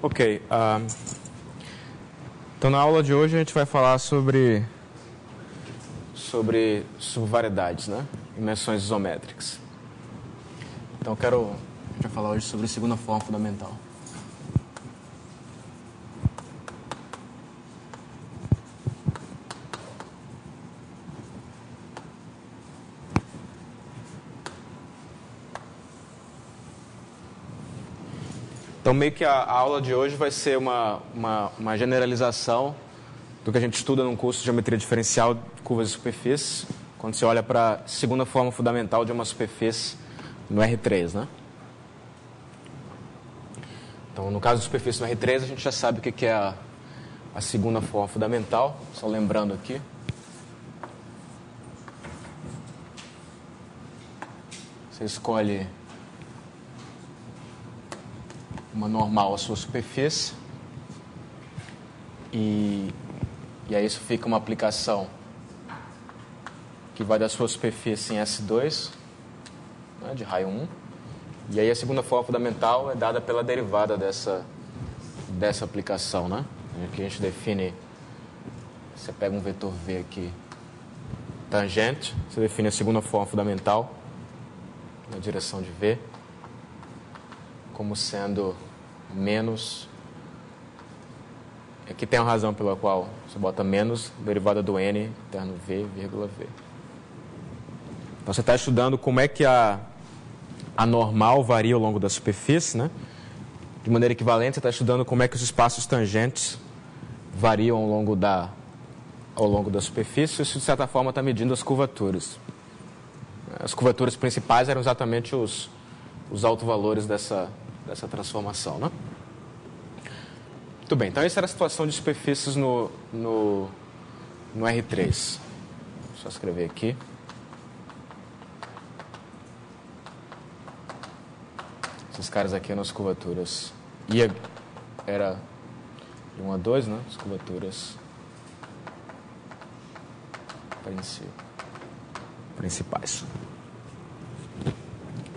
Ok. Então, na aula de hoje, a gente vai falar sobre subvariedades, né? Dimensões isométricas. Então, a gente vai falar hoje sobre a segunda forma fundamental. Então, meio que a aula de hoje vai ser uma generalização do que a gente estuda num curso de geometria diferencial de curvas e superfícies, quando você olha para a segunda forma fundamental de uma superfície no R3, né? Então, no caso da superfície no R3, a gente já sabe o que é a segunda forma fundamental, só lembrando aqui. Você escolhe uma normal à sua superfície e aí isso fica uma aplicação que vai da sua superfície em S2, né, de raio 1, e aí a segunda forma fundamental é dada pela derivada dessa aplicação, né? Aqui a gente define, você pega um vetor V aqui, tangente, você define a segunda forma fundamental na direção de V como sendo menos. Aqui tem uma razão pela qual você bota menos derivada do n interno v, vírgula v. Então você está estudando como é que a normal varia ao longo da superfície, né? De maneira equivalente, você está estudando como é que os espaços tangentes variam ao longo da superfície. Isso, de certa forma, está medindo as curvaturas. As curvaturas principais eram exatamente os autovalores dessa transformação, né? Muito bem, então essa era a situação de superfícies no R3. Só escrever aqui. Esses caras aqui eram as curvaturas. Era de 1 a 2, né? As curvaturas principais.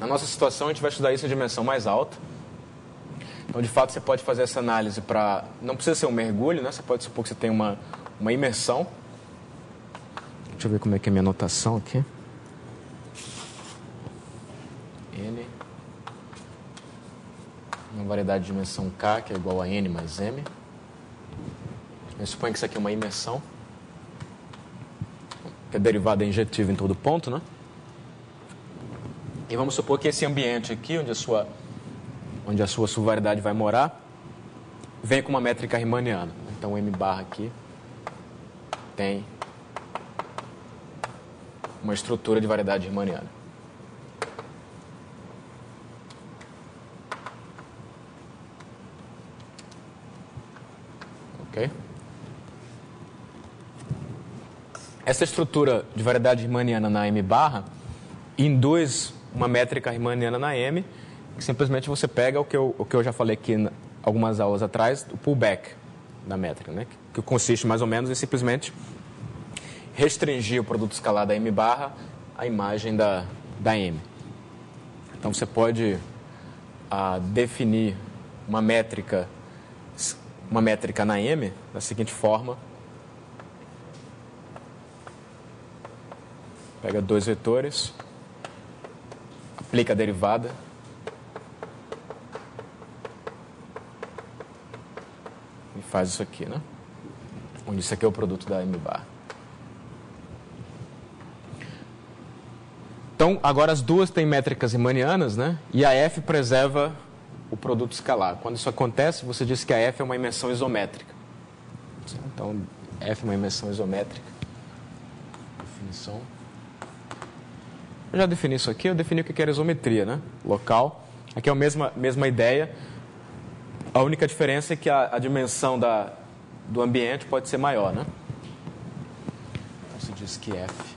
Na nossa situação, a gente vai estudar isso em dimensão mais alta. Então, de fato, você pode fazer essa análise para... Não precisa ser um mergulho, né? Você pode supor que você tem uma imersão. Deixa eu ver como é que é a minha notação aqui. N. Uma variedade de dimensão K, que é igual a N mais M. Eu suponho que isso aqui é uma imersão, que é derivada injetiva em todo ponto, né? E vamos supor que esse ambiente aqui, onde a sua subvariedade vai morar, vem com uma métrica riemanniana. Então, o M barra aqui tem uma estrutura de variedade riemanniana. Ok? Essa estrutura de variedade riemanniana na M barra induz uma métrica riemanniana na M, que simplesmente você pega o que eu já falei aqui algumas aulas atrás, o pullback da métrica, né? Que consiste mais ou menos em simplesmente restringir o produto escalar da M barra à imagem da M. Então você pode definir uma métrica na M da seguinte forma. Pega dois vetores, aplica a derivada, e faz isso aqui, né? Onde isso aqui é o produto da M bar. Então, agora as duas têm métricas riemannianas, né? E a F preserva o produto escalar. Quando isso acontece, você diz que a F é uma imensão isométrica. Então, F é uma imensão isométrica. Definição. Eu já defini isso aqui, eu defini o que era isometria, né? Local. Aqui é a mesma ideia. A única diferença é que a dimensão do ambiente pode ser maior, né? Então se diz que F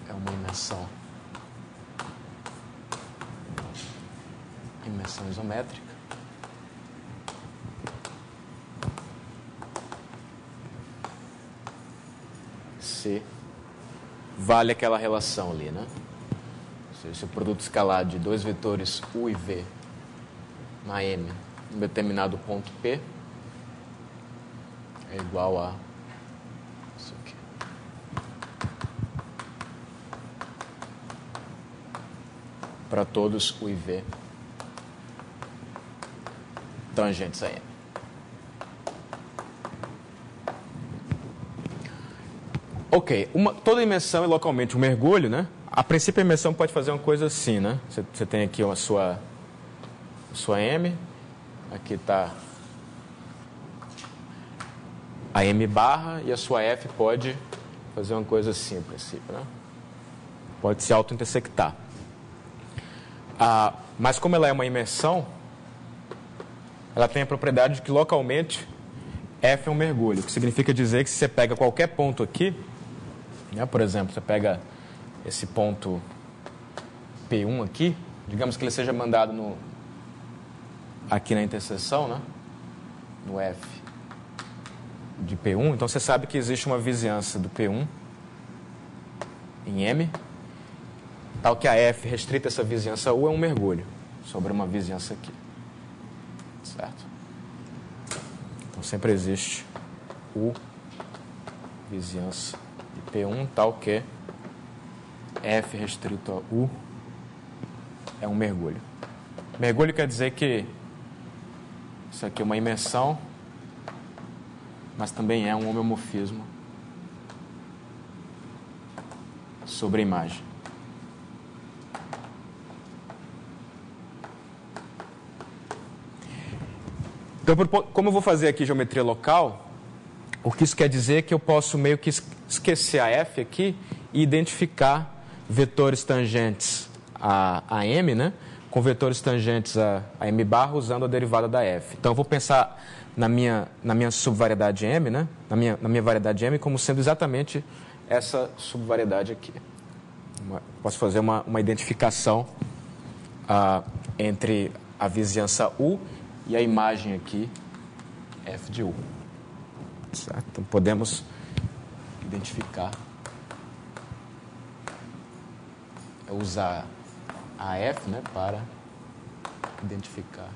é uma imensão isométrica. C vale aquela relação ali, né? seja, esse produto escalar de dois vetores U e V na M em determinado ponto P é igual a isso aqui. Para todos U e V tangentes a M. Ok, toda imensão é localmente um mergulho, né? A princípio a imensão pode fazer uma coisa assim, né? Você tem aqui a sua M, aqui está a M barra e a sua F pode fazer uma coisa assim, a princípio, né? Pode se auto-intersectar. Mas como ela é uma imersão, ela tem a propriedade de que localmente F é um mergulho, o que significa dizer que se você pega qualquer ponto aqui, né, por exemplo, você pega esse ponto P1 aqui, digamos que ele seja mandado aqui na interseção, né, no F de P1, então você sabe que existe uma vizinhança do P1 em M, tal que a F restrita essa vizinhança U é um mergulho sobre uma vizinhança aqui. Certo? Então sempre existe U vizinhança de P1 tal que F restrito a U é um mergulho. Mergulho quer dizer que isso aqui é uma imersão, mas também é um homeomorfismo sobre a imagem. Então, como eu vou fazer aqui geometria local, o que isso quer dizer é que eu posso meio que esquecer a F aqui e identificar vetores tangentes a M, né, com vetores tangentes a M barra usando a derivada da F. Então, eu vou pensar na minha subvariedade M, né, na minha variedade M, como sendo exatamente essa subvariedade aqui. Posso fazer uma identificação entre a vizinhança U e a imagem aqui, F de U. Certo? Então, podemos identificar, usar a F, né, para identificar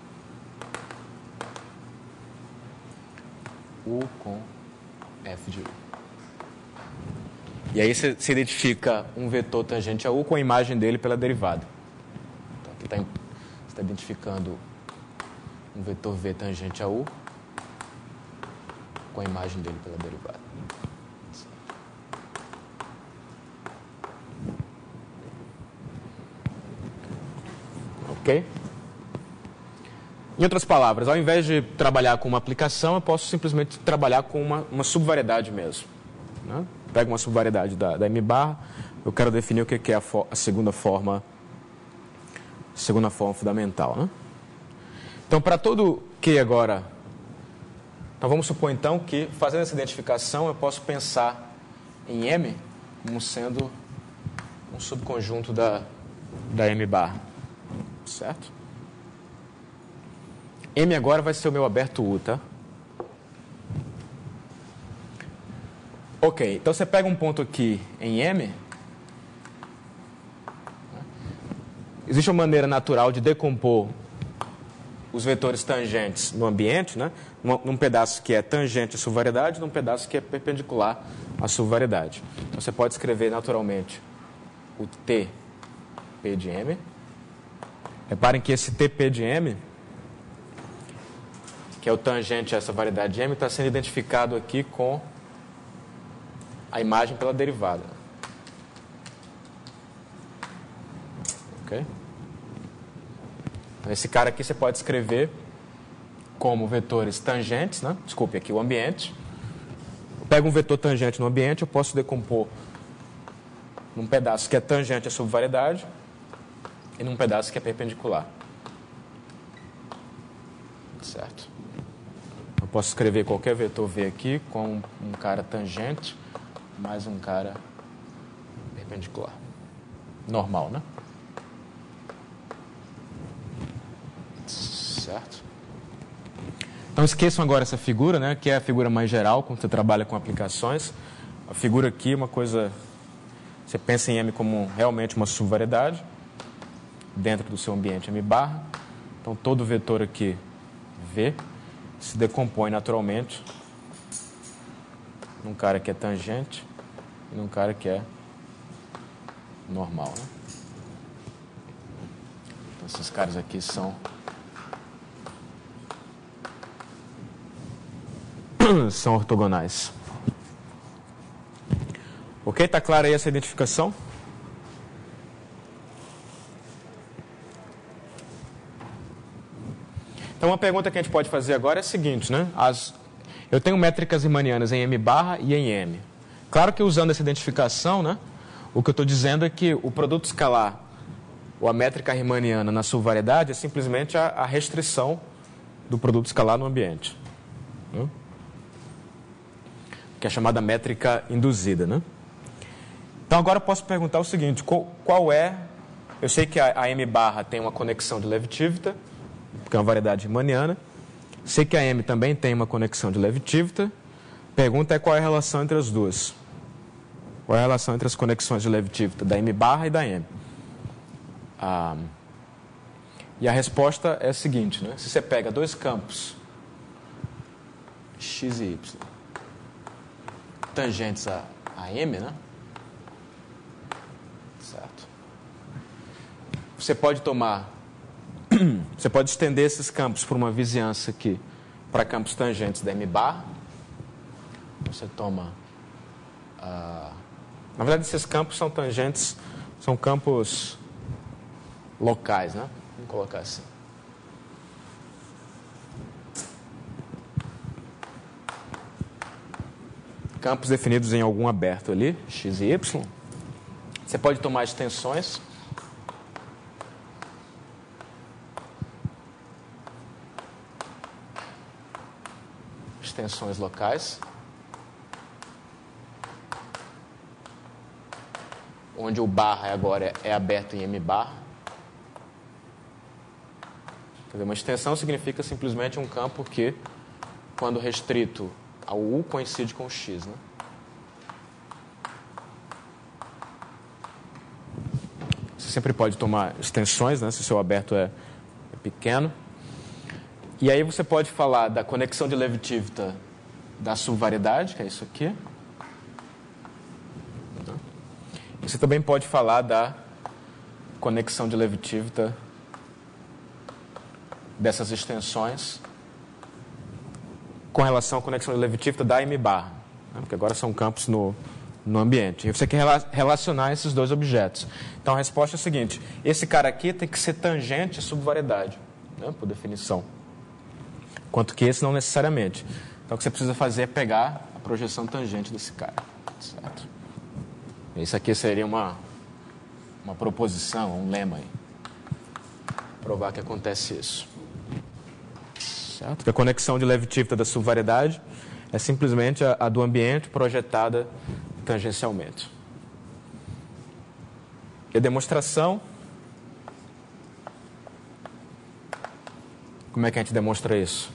U com F de U. E aí você identifica um vetor tangente a U com a imagem dele pela derivada. Então, aqui você está identificando um vetor V tangente a U com a imagem dele pela derivada. Ok? Em outras palavras, ao invés de trabalhar com uma aplicação, eu posso simplesmente trabalhar com uma subvariedade mesmo. Né? Pego uma subvariedade da M barra, eu quero definir o que é a segunda forma fundamental. Né? Então, para todo Q agora, então vamos supor então que, fazendo essa identificação, eu posso pensar em M como sendo um subconjunto da M barra. Certo? M agora vai ser o meu aberto U, tá? Ok, então você pega um ponto aqui em M. Existe uma maneira natural de decompor os vetores tangentes no ambiente, né? Num pedaço que é tangente à subvariedade, num pedaço que é perpendicular à subvariedade. Então você pode escrever naturalmente o TP de M. Reparem que esse TP de M, que é o tangente a essa variedade de M, está sendo identificado aqui com a imagem pela derivada. Ok? Então, esse cara aqui você pode escrever como vetores tangentes, né? Desculpe, aqui o ambiente. Eu pego um vetor tangente no ambiente, eu posso decompor num pedaço que é tangente à subvariedade e num pedaço que é perpendicular. Certo? Eu posso escrever qualquer vetor V aqui com um cara tangente mais um cara perpendicular. Normal, né? Certo? Então esqueçam agora essa figura, né, que é a figura mais geral quando você trabalha com aplicações. A figura aqui é uma coisa... Você pensa em M como realmente uma subvariedade. dentro do seu ambiente M barra. Então, todo vetor aqui, V, se decompõe naturalmente num cara que é tangente e num cara que é normal, né? Então, esses caras aqui são ortogonais. Ok? Está clara aí essa identificação? Então, uma pergunta que a gente pode fazer agora é a seguinte, né? Eu tenho métricas riemannianas em M barra e em M. Claro que usando essa identificação, né, o que eu estou dizendo é que o produto escalar, ou a métrica riemanniana na sua variedade, é simplesmente a restrição do produto escalar no ambiente. Né? Que é chamada métrica induzida, né? Então, agora eu posso perguntar o seguinte, qual é... Eu sei que a M barra tem uma conexão de Levi-Tivita, porque é uma variedade riemanniana. Sei que a M também tem uma conexão de Levi-Tivita. Pergunta é qual é a relação entre as duas. Qual é a relação entre as conexões de Levi-Tivita da M barra e da M? E a resposta é a seguinte, né? Se você pega dois campos, X e Y, tangentes a M, né? Certo. Você pode estender esses campos por uma vizinhança aqui para campos tangentes da M barra. Você toma... na verdade, esses campos são tangentes, são campos locais, né? Vamos colocar assim. Campos definidos em algum aberto ali, X e Y. Você pode tomar extensões. Extensões locais. Onde o barra agora é aberto em M barra. Quer dizer, uma extensão significa simplesmente um campo que, quando restrito ao U, coincide com o X, né? Você sempre pode tomar extensões, né, se o seu aberto é pequeno. E aí você pode falar da conexão de Levi-Tivita da subvariedade, que é isso aqui. Você também pode falar da conexão de Levi-Tivita dessas extensões com relação à conexão de Levi-Tivita da M barra, né? Porque agora são campos no ambiente. E você quer relacionar esses dois objetos. Então a resposta é a seguinte: esse cara aqui tem que ser tangente à subvariedade, né? Por definição. Enquanto que esse não necessariamente. Então o que você precisa fazer é pegar a projeção tangente desse cara. Certo? Isso aqui seria uma proposição, um lema aí. Provar que acontece isso. Certo? Que a conexão de Levi-Tivita da subvariedade é simplesmente a do ambiente projetada tangencialmente. E a demonstração... Como é que a gente demonstra isso?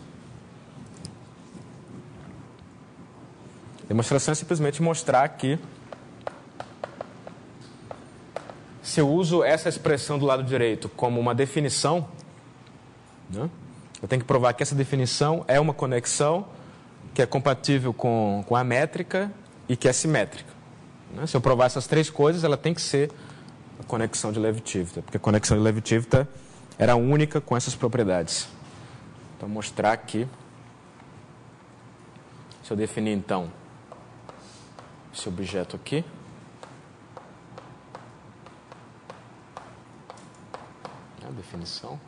A demonstração é simplesmente mostrar que se eu uso essa expressão do lado direito como uma definição, né, eu tenho que provar que essa definição é uma conexão que é compatível com a métrica e que é simétrica. Né? Se eu provar essas três coisas, ela tem que ser a conexão de Levi-Tivita, porque a conexão de Levi-Tivita era única com essas propriedades. Então, mostrar que, se eu definir, então, esse objeto aqui, a definição,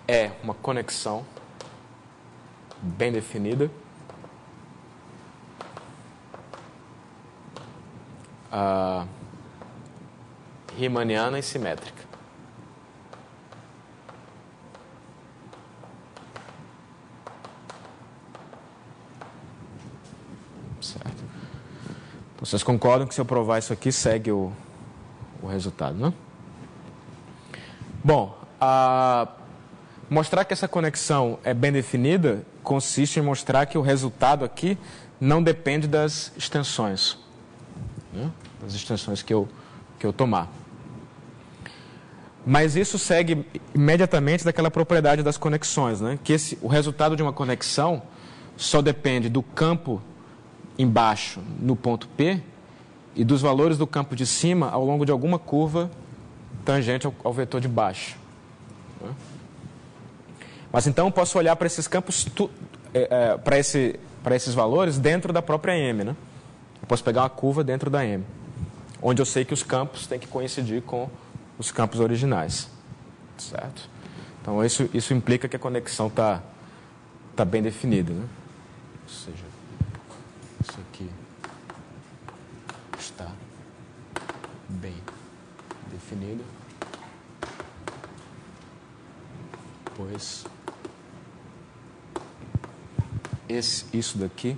é uma conexão bem definida riemanniana e simétrica. Certo. Então, vocês concordam que se eu provar isso aqui, segue o resultado, né? Bom, mostrar que essa conexão é bem definida consiste em mostrar que o resultado aqui não depende das extensões, né? Das extensões que eu tomar. Mas isso segue imediatamente daquela propriedade das conexões, né? Que o resultado de uma conexão só depende do campo embaixo no ponto P e dos valores do campo de cima ao longo de alguma curva tangente ao vetor de baixo. Né? Mas então eu posso olhar para esses campos, para esses valores dentro da própria M. Né? Eu posso pegar uma curva dentro da M, onde eu sei que os campos têm que coincidir com os campos originais. Certo? Então isso implica que a conexão está bem definida. Né? Ou seja, isso aqui está bem definido, pois isso daqui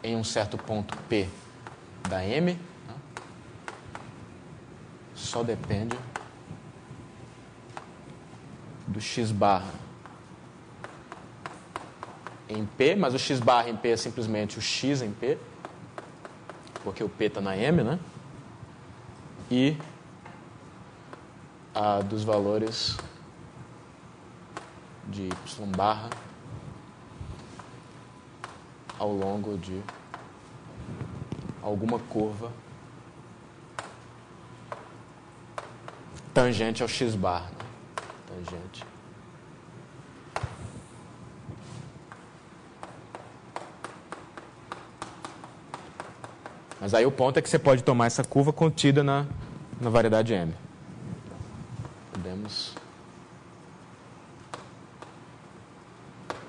em um certo ponto P da M, né, só depende do x barra em P, mas o x barra em P é simplesmente o x em P, porque o P está na M, né? E dos valores de y barra ao longo de alguma curva tangente ao x barra. Né? Tangente. Mas aí o ponto é que você pode tomar essa curva contida na variedade M. Podemos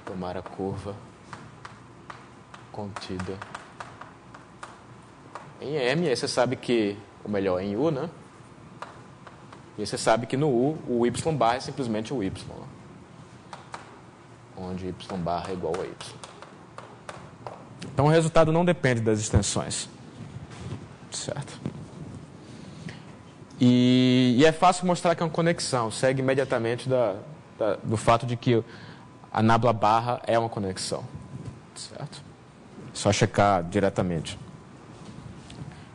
tomar a curva contida em M, e aí você sabe que, ou melhor, em U, né? E aí você sabe que no U, o y barra é simplesmente o y, né? Onde y barra é igual a y. Então o resultado não depende das extensões. Certo? E é fácil mostrar que é uma conexão, segue imediatamente do fato de que a nabla barra é uma conexão. Certo? Só checar diretamente.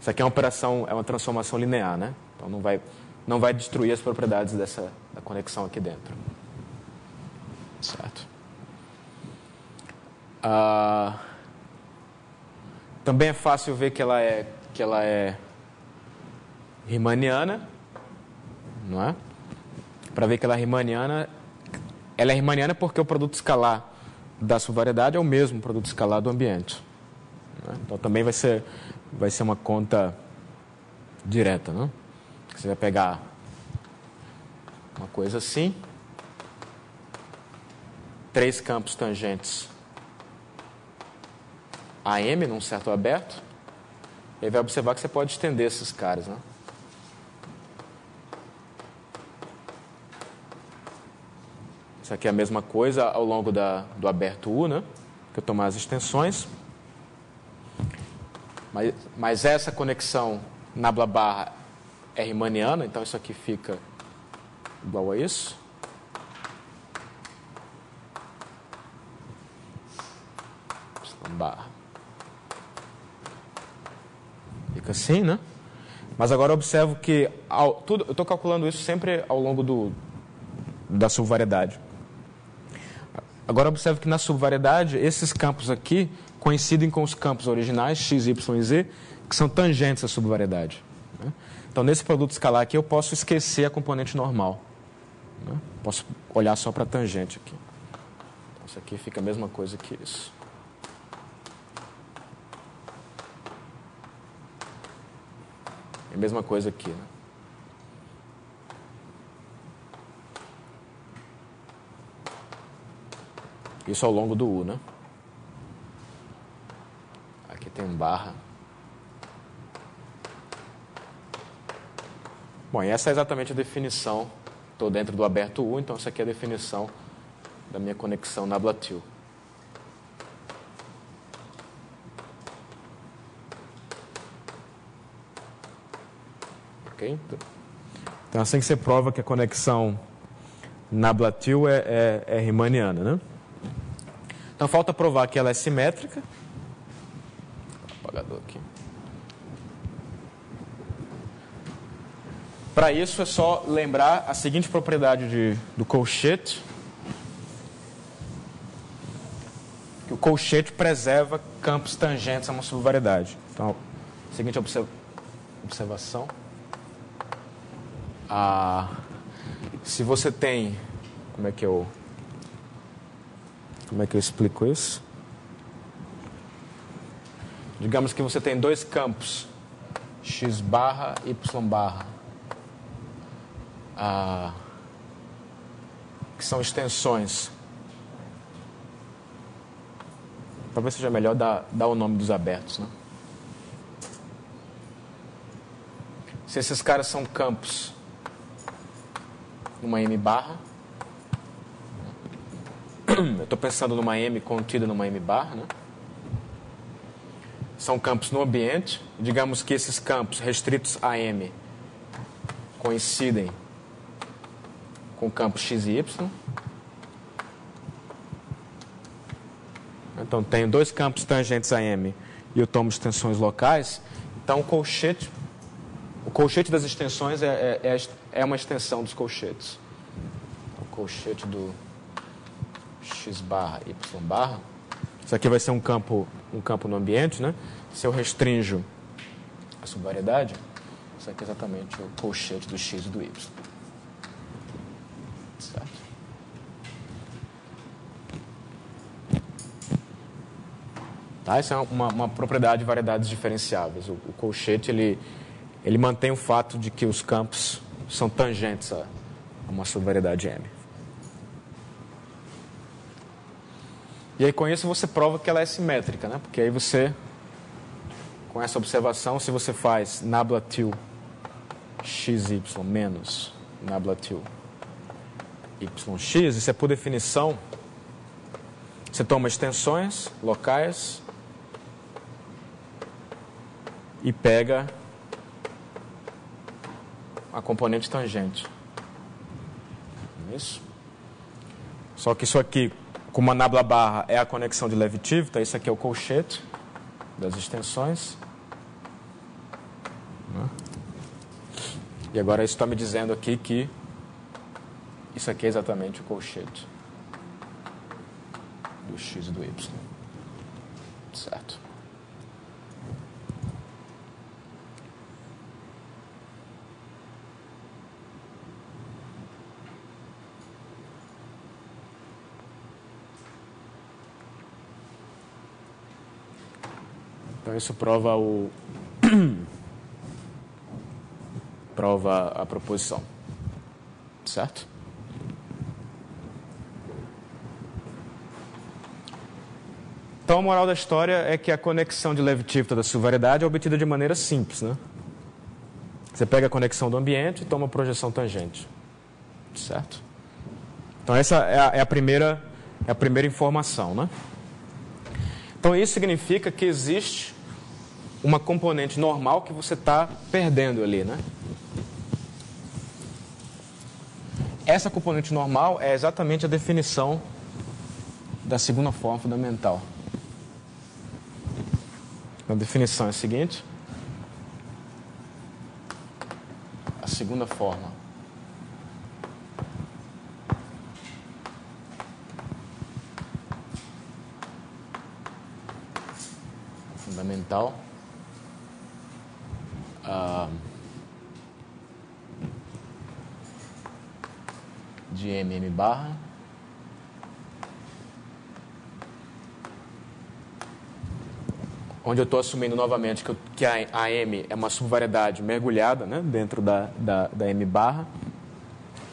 Isso aqui é uma operação, é uma transformação linear, né? Então não vai destruir as propriedades da conexão aqui dentro. Certo? Também é fácil ver que ela é riemanniana, não é? Para ver que ela é riemanniana porque o produto escalar da subvariedade é o mesmo produto escalar do ambiente. Né? Então também vai ser uma conta direta, né? Você vai pegar uma coisa assim, 3 campos tangentes a M num certo aberto, e aí vai observar que você pode estender esses caras, né? Isso aqui é a mesma coisa ao longo do aberto U, né? Que eu tomar as extensões. Mas essa conexão nabla barra é riemanniana, então isso aqui fica igual a isso. Barra. Fica assim, né? Mas agora eu observo que eu estou calculando isso sempre ao longo da subvariedade. Agora eu observo que na subvariedade esses campos aqui coincidem com os campos originais, x, y e z, que são tangentes à subvariedade. Né? Então nesse produto escalar aqui eu posso esquecer a componente normal. Né? Posso olhar só para a tangente aqui. Então isso aqui fica a mesma coisa que isso. É a mesma coisa aqui, né? Isso ao longo do U, né? Aqui tem um barra. Bom, e essa é exatamente a definição. Estou dentro do aberto U, então essa aqui é a definição da minha conexão nabla-til. Ok? Então assim que você prova que a conexão nabla-til é riemanniana, né? Então falta provar que ela é simétrica. apagador aqui. Para isso é só lembrar a seguinte propriedade do colchete, que o colchete preserva campos tangentes a uma subvariedade. Então, seguinte observação. Se você tem... Como é que eu explico isso? Digamos que você tem dois campos, x barra, y barra, que são extensões. Talvez seja melhor dar o nome dos abertos, né? Se esses caras são campos numa M barra, eu estou pensando numa M contida numa M barra, né? São campos no ambiente. Digamos que esses campos restritos a M coincidem com campos x e y. Então, tenho dois campos tangentes a M e eu tomo extensões locais. Então, o colchete das extensões é uma extensão dos colchetes. O colchete do x barra, y barra. Isso aqui vai ser um campo no ambiente, né? Se eu restringo a subvariedade, isso aqui é exatamente o colchete do x e do y. Certo? Tá? Isso é uma propriedade de variedades diferenciáveis. O colchete ele mantém o fato de que os campos são tangentes a uma subvariedade M. E aí, com isso, você prova que ela é simétrica, né? Porque aí você, com essa observação, se você faz nabla-til xy menos nabla-til yx, isso é por definição, você toma extensões locais e pega a componente tangente. Isso? Só que isso aqui, como a nabla barra é a conexão de Levi-Tiv, então isso aqui é o colchete das extensões. E agora isso está me dizendo aqui que isso aqui é exatamente o colchete do x e do y. Certo? Então isso prova prova a proposição. Certo? Então a moral da história é que a conexão de Levi-Tiv da subvariedade é obtida de maneira simples, né? Você pega a conexão do ambiente e toma a projeção tangente. Certo? Então essa é a primeira informação, né? Então isso significa que existe uma componente normal que você está perdendo ali, né? Essa componente normal é exatamente a definição da segunda forma fundamental. A definição é a seguinte. A segunda forma fundamental de MM barra onde eu estou assumindo novamente que a M é uma subvariedade mergulhada, né, dentro da M barra,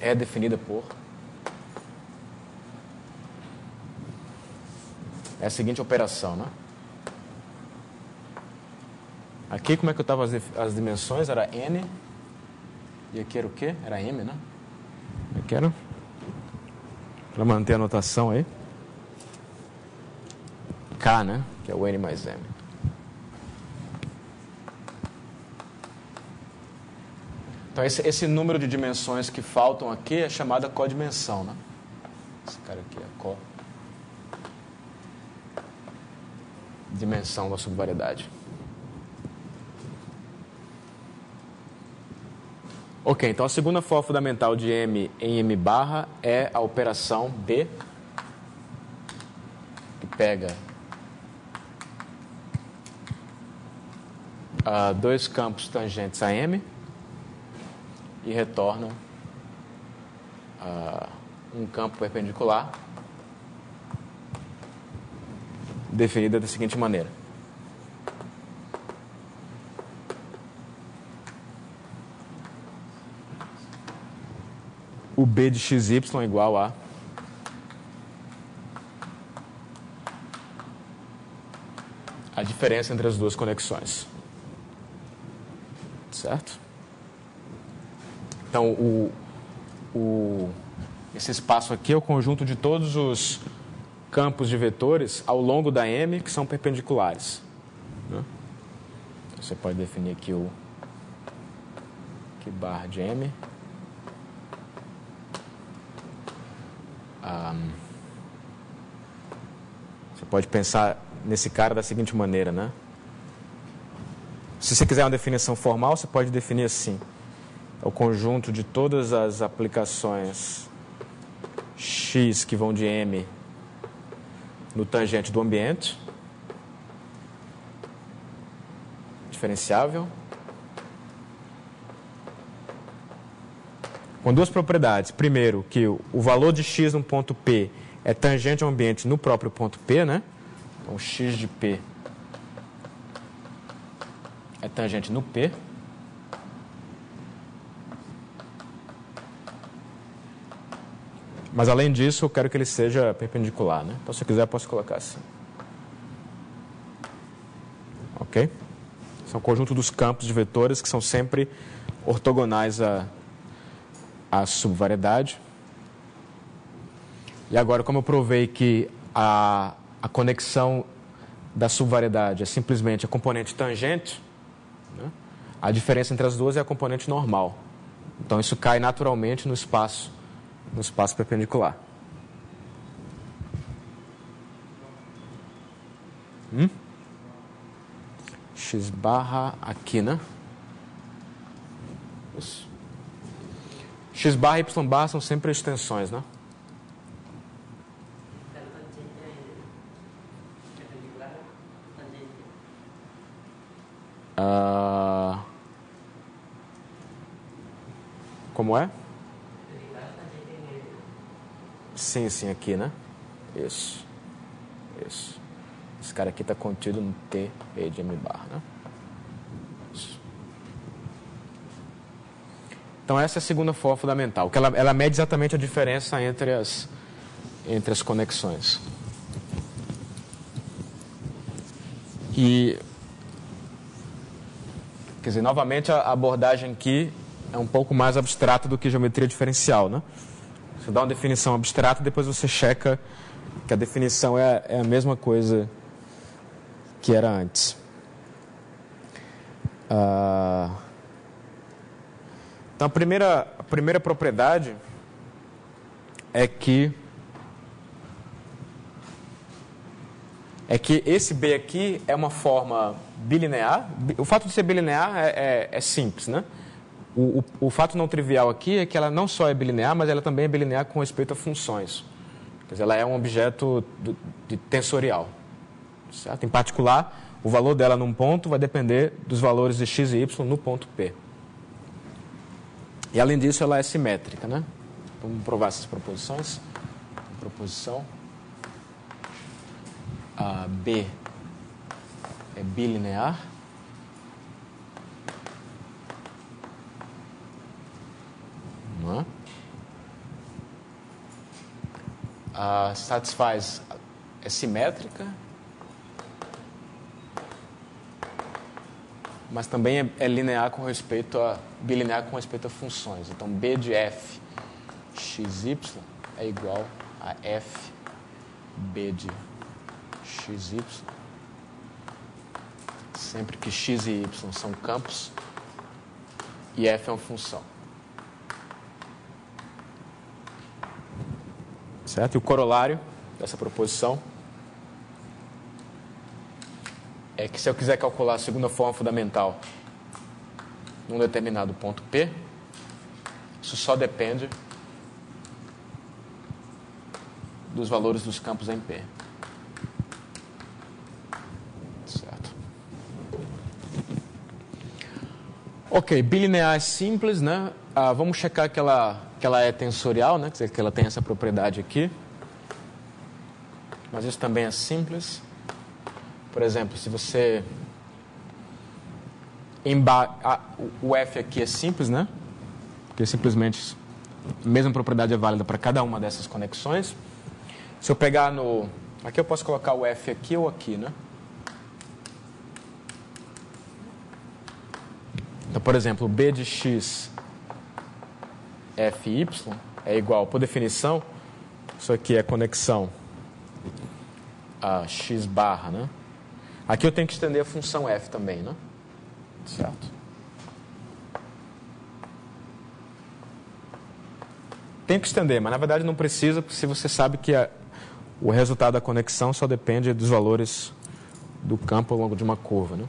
é definida por a seguinte operação, né? Aqui, como é que eu estava as dimensões? Era N. E aqui era o quê? Era M, né? Aqui era. Para manter a notação aí. K, né? Que é o N mais M. Então, esse número de dimensões que faltam aqui é chamada codimensão, né? Esse cara aqui é dimensão da subvariedade. Ok, então a segunda forma fundamental de M em M barra é a operação B, que pega dois campos tangentes a M e retorna um campo perpendicular definida da seguinte maneira. O B de xy é igual a diferença entre as duas conexões. Certo? Então, esse espaço aqui é o conjunto de todos os campos de vetores ao longo da M que são perpendiculares. Né? Então, você pode definir aqui o barra de M. Você pode pensar nesse cara da seguinte maneira, né? Se você quiser uma definição formal, você pode definir assim. É o conjunto de todas as aplicações x que vão de M no tangente do ambiente, diferenciável, com duas propriedades. Primeiro, que o valor de x no ponto P é tangente ao ambiente no próprio ponto P, né? Então, x de P é tangente no P. Mas, além disso, eu quero que ele seja perpendicular, né? Então, se eu quiser, eu posso colocar assim. Ok? Esse é o conjunto dos campos de vetores que são sempre ortogonais à subvariedade. E agora, como eu provei que a conexão da subvariedade é simplesmente a componente tangente, né? A diferença entre as duas é a componente normal. Então, isso cai naturalmente no espaço perpendicular. X barra aqui, né? Isso. X barra e Y barra são sempre extensões, né? Como é? Sim, aqui, né? Isso. Esse cara aqui está contido no T e de M barra, né? Isso. Então, essa é a segunda forma fundamental, que ela mede exatamente a diferença entre as conexões. E, quer dizer, novamente, a abordagem aqui é um pouco mais abstrata do que geometria diferencial, né? Você dá uma definição abstrata e depois você checa que a definição é a mesma coisa que era antes. Então, a primeira propriedade é que esse B aqui é uma forma bilinear. O fato de ser bilinear é simples, né? O fato não trivial aqui é que ela não só é bilinear, mas ela também é bilinear com respeito a funções. Quer dizer, ela é um objeto tensorial. Certo? Em particular, o valor dela num ponto vai depender dos valores de x e y no ponto P. E, além disso, ela é simétrica, né? Vamos provar essas proposições. Proposição B é bilinear. Não é? Satisfaz é simétrica, mas também é linear com respeito bilinear com respeito a funções. Então, B de f xy é igual a f B de xy, sempre que x e y são campos e f é uma função. Certo? E o corolário dessa proposição é que, se eu quiser calcular a segunda forma fundamental num determinado ponto P, Isso só depende dos valores dos campos em P. Certo. Ok, bilinear é simples, né? Vamos checar que ela é tensorial, né? Quer dizer, que ela tem essa propriedade aqui. Mas isso também é simples. Por exemplo, se você... o F aqui é simples, né? Porque simplesmente a mesma propriedade é válida para cada uma dessas conexões. Se eu pegar no... Aqui eu posso colocar o F aqui ou aqui, né? Então, por exemplo, B de x Fy é igual, por definição, isso aqui é conexão a x barra, né? Aqui eu tenho que estender a função f também, né? Certo? Tem que estender, mas na verdade não precisa, se você sabe que o resultado da conexão só depende dos valores do campo ao longo de uma curva, né?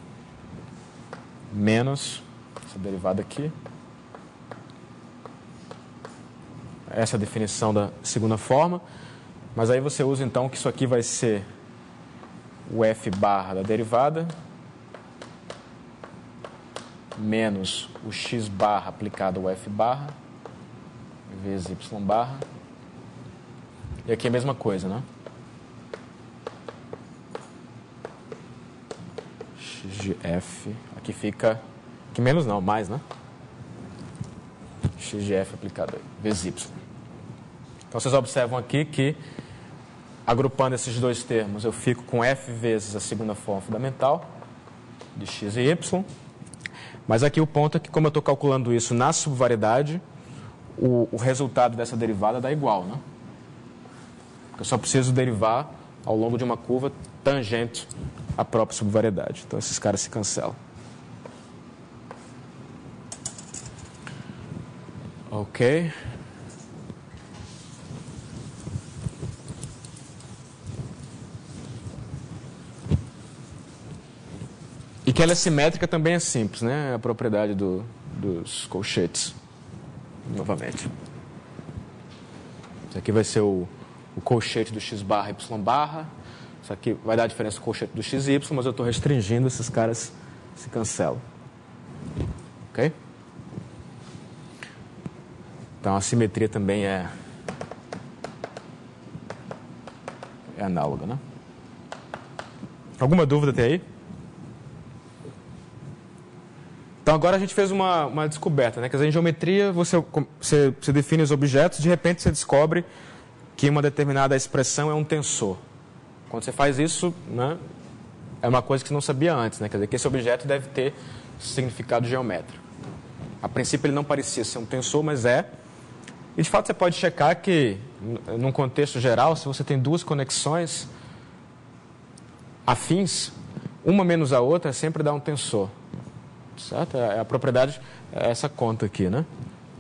Menos essa derivada aqui. Essa é a definição da segunda forma. Mas aí você usa então que isso aqui vai ser o f barra da derivada menos o x barra aplicado ao f barra vezes y barra. E aqui é a mesma coisa, né? X de f. Aqui fica... Aqui menos não, mais, né? X de f aplicado aí, vezes y. Então vocês observam aqui que, agrupando esses dois termos, eu fico com f vezes a segunda forma fundamental de x e y. Mas aqui o ponto é que, como eu estou calculando isso na subvariedade, o resultado dessa derivada dá igual, né? Eu só preciso derivar ao longo de uma curva tangente à própria subvariedade. Então esses caras se cancelam. Ok. E que ela é simétrica também é simples, né? A propriedade dos colchetes. Novamente. Isso aqui vai ser o colchete do x barra y barra. Isso aqui vai dar a diferença do colchete do x e y, mas eu estou restringindo, esses caras se cancelam. Ok? Então a simetria também é análoga, né? Alguma dúvida até aí? Então agora a gente fez uma descoberta, né? Quer dizer, em geometria você define os objetos, de repente você descobre que uma determinada expressão é um tensor. Quando você faz isso, né, é uma coisa que você não sabia antes, né? Quer dizer, que esse objeto deve ter significado geométrico. A princípio ele não parecia ser um tensor, mas é. E de fato você pode checar que, num contexto geral, se você tem duas conexões afins, uma menos a outra sempre dá um tensor. Certo? A propriedade é essa conta aqui, né?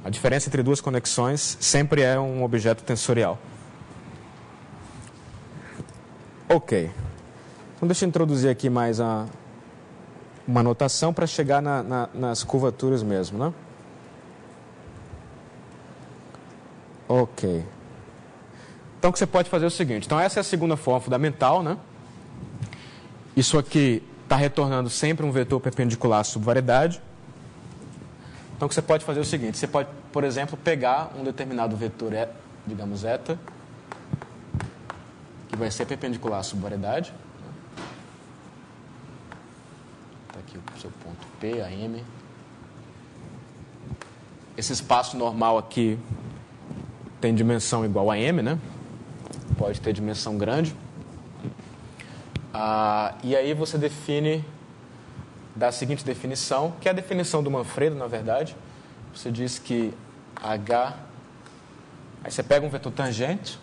A diferença entre duas conexões sempre é um objeto tensorial. Ok. Então deixa eu introduzir aqui mais uma notação para chegar nas curvaturas mesmo, né? Ok. Então o que você pode fazer é o seguinte. Então essa é a segunda forma fundamental, né? Isso aqui está retornando sempre um vetor perpendicular à subvariedade. Então, o que você pode fazer é o seguinte. Você pode, por exemplo, pegar um determinado vetor, digamos, eta, que vai ser perpendicular à subvariedade. Está aqui o seu ponto P, a M. Esse espaço normal aqui tem dimensão igual a M, né? Pode ter dimensão grande. E aí você define, dá a seguinte definição, que é a definição do Manfredo, na verdade. Você diz que H... Aí você pega um vetor tangente.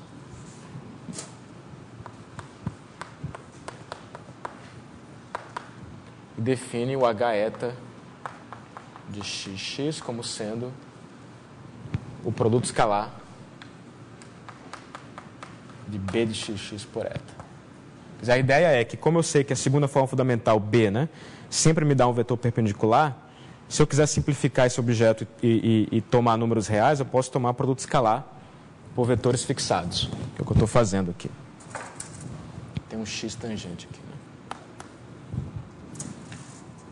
E define o H eta de xx como sendo o produto escalar de B de xx por eta. A ideia é que, como eu sei que a segunda forma fundamental B, né, sempre me dá um vetor perpendicular, Se eu quiser simplificar esse objeto e tomar números reais, eu posso tomar produto escalar por vetores fixados, que é o que eu estou fazendo aqui. Tem um x tangente aqui.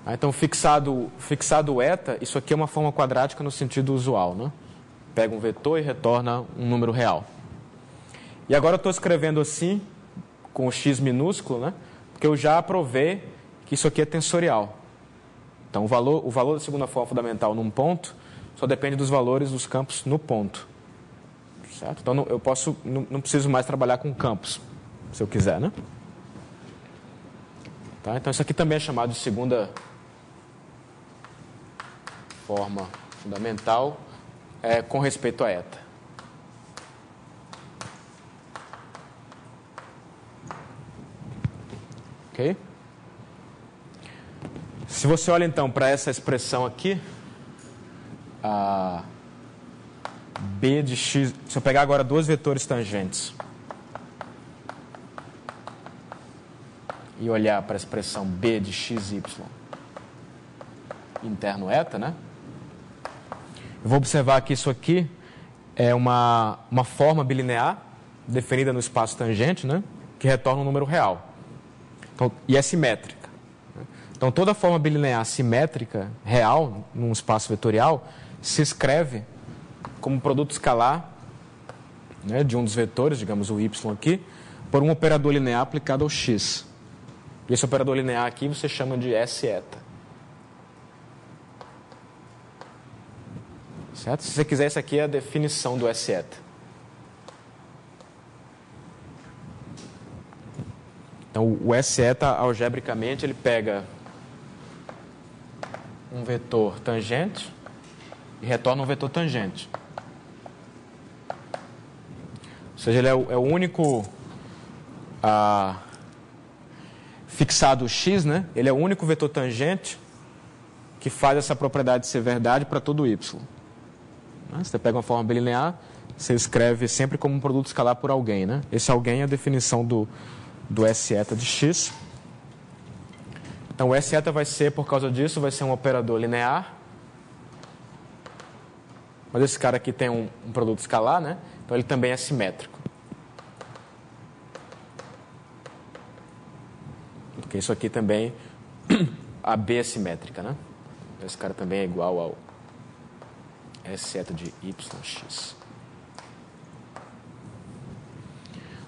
Então, fixado eta, isso aqui é uma forma quadrática no sentido usual, né? Pega um vetor e retorna um número real. E agora eu estou escrevendo assim, com o x minúsculo, né? Porque eu já provei que isso aqui é tensorial. Então, o valor da segunda forma fundamental num ponto só depende dos valores dos campos no ponto. Certo? Então, não preciso mais trabalhar com campos, se eu quiser, né? Tá? Então, isso aqui também é chamado de segunda forma fundamental com respeito a eta. Ok? Se você olha então para essa expressão aqui, a b de x, se eu pegar agora dois vetores tangentes e olhar para a expressão b de xy interno eta, né? Eu vou observar que isso aqui é uma forma bilinear definida no espaço tangente, né? Que retorna um número real. Então, e é simétrica. Então, toda forma bilinear simétrica real num espaço vetorial se escreve como produto escalar, né, de um dos vetores, digamos o y aqui, por um operador linear aplicado ao x. E esse operador linear aqui você chama de S eta. Certo? Se você quiser, essa aqui é a definição do S eta. Então, o S eta, algebricamente, ele pega um vetor tangente e retorna um vetor tangente. Ou seja, ele é o único fixado x, né? Ele é o único vetor tangente que faz essa propriedade de ser verdade para todo y. Você pega uma forma bilinear, você escreve sempre como um produto escalar por alguém, né? Esse alguém é a definição do S eta de x. Então, o S eta vai ser, por causa disso, vai ser um operador linear. Mas esse cara aqui tem um produto escalar, né? Então, ele também é simétrico. Porque isso aqui também, a B é simétrica, né? Esse cara também é igual ao S eta de yx.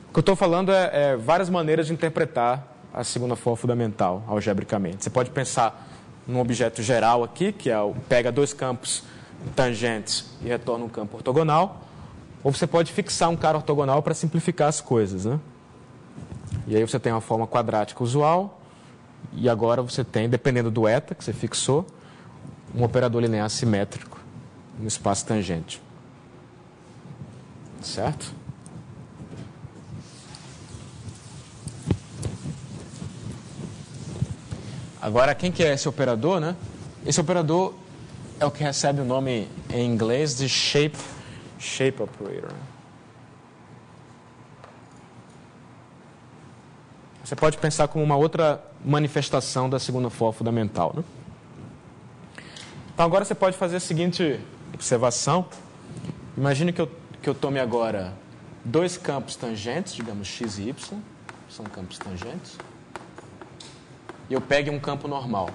O que eu estou falando é várias maneiras de interpretar a segunda forma fundamental, algebricamente. Você pode pensar num objeto geral aqui, que pega dois campos tangentes e retorna um campo ortogonal, ou você pode fixar um cara ortogonal para simplificar as coisas, né? E aí você tem uma forma quadrática usual, e agora você tem, dependendo do eta que você fixou, um operador linear simétrico no espaço tangente. Certo? Agora, quem que é esse operador, né? Esse operador é o que recebe o nome em inglês de shape operator. Você pode pensar como uma outra manifestação da segunda forma fundamental, né? Então, agora você pode fazer a seguinte observação. Imagine que eu tome agora dois campos tangentes, digamos x e y, são campos tangentes, e eu pegue um campo normal.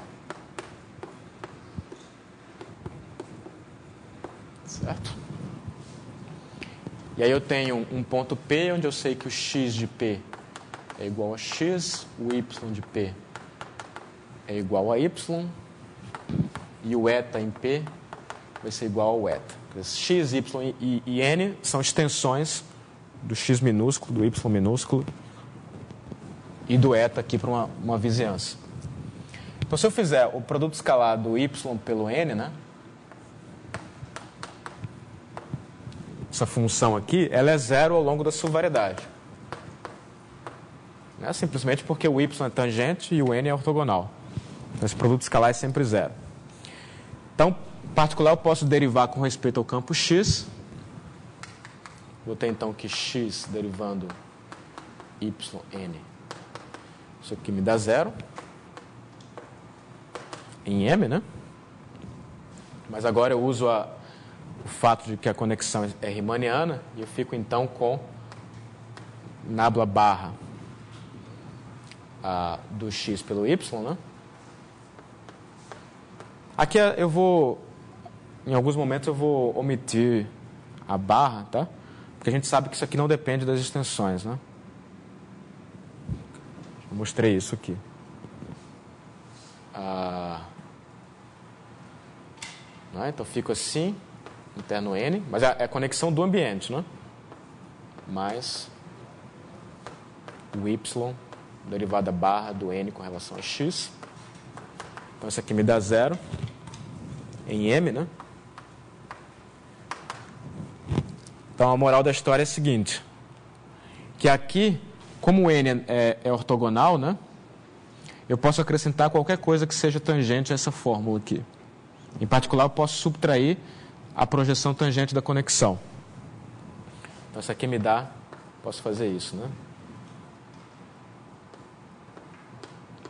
Certo? E aí eu tenho um ponto P, onde eu sei que o x de P é igual a x, o y de P é igual a y, e o eta em P vai ser igual ao eta. X, y e n são extensões do x minúsculo, do y minúsculo e do eta aqui para uma vizinhança. Então, se eu fizer o produto escalar do y pelo n, né? Essa função aqui, ela é zero ao longo da sua variedade. Né? Simplesmente porque o y é tangente e o n é ortogonal. Então, esse produto escalar é sempre zero. Então, em particular, eu posso derivar com respeito ao campo x. Vou ter, então, que x derivando yn. Isso aqui me dá zero. Em m, né? Mas agora eu uso o fato de que a conexão é riemanniana e eu fico então com nabla barra do x pelo y, né? Aqui eu vou, em alguns momentos eu vou omitir a barra, tá? Porque a gente sabe que isso aqui não depende das extensões, né? Eu mostrei isso aqui. Então fico assim, interno n, mas é a conexão do ambiente, né? Mais o y, derivada barra do n com relação a x. Então isso aqui me dá 0 em m, né? Então a moral da história é a seguinte, que aqui, como o n é ortogonal, né? Eu posso acrescentar qualquer coisa que seja tangente a essa fórmula aqui. Em particular, eu posso subtrair a projeção tangente da conexão. Então, isso aqui me dá... Posso fazer isso, né?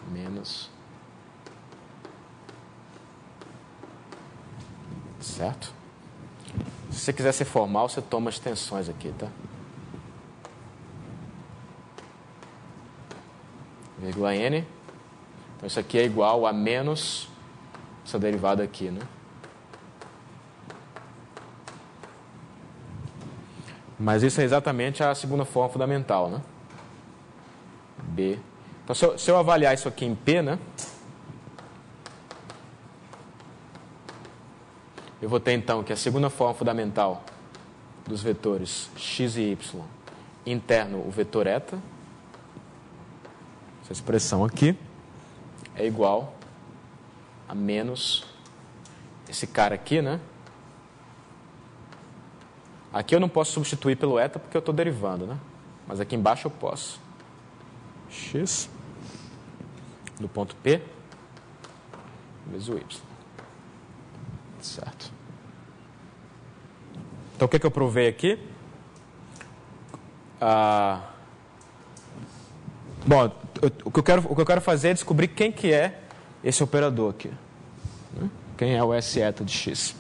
Menos... Certo? Se você quiser ser formal, você toma as tensões aqui, tá? Vírgula n. Então, isso aqui é igual a menos essa derivada aqui, né? Mas isso é exatamente a segunda forma fundamental, né? B. Então, se eu avaliar isso aqui em P, né? Eu vou ter, então, que a segunda forma fundamental dos vetores x e y, interno o vetor eta, essa expressão aqui, é igual a menos esse cara aqui, né? Aqui eu não posso substituir pelo eta porque eu estou derivando, né? Mas aqui embaixo eu posso. X do ponto P vezes o y. Certo. Então o que eu provei aqui? Bom, o que eu quero fazer é descobrir quem que é esse operador aqui. Né? Quem é o S eta de x.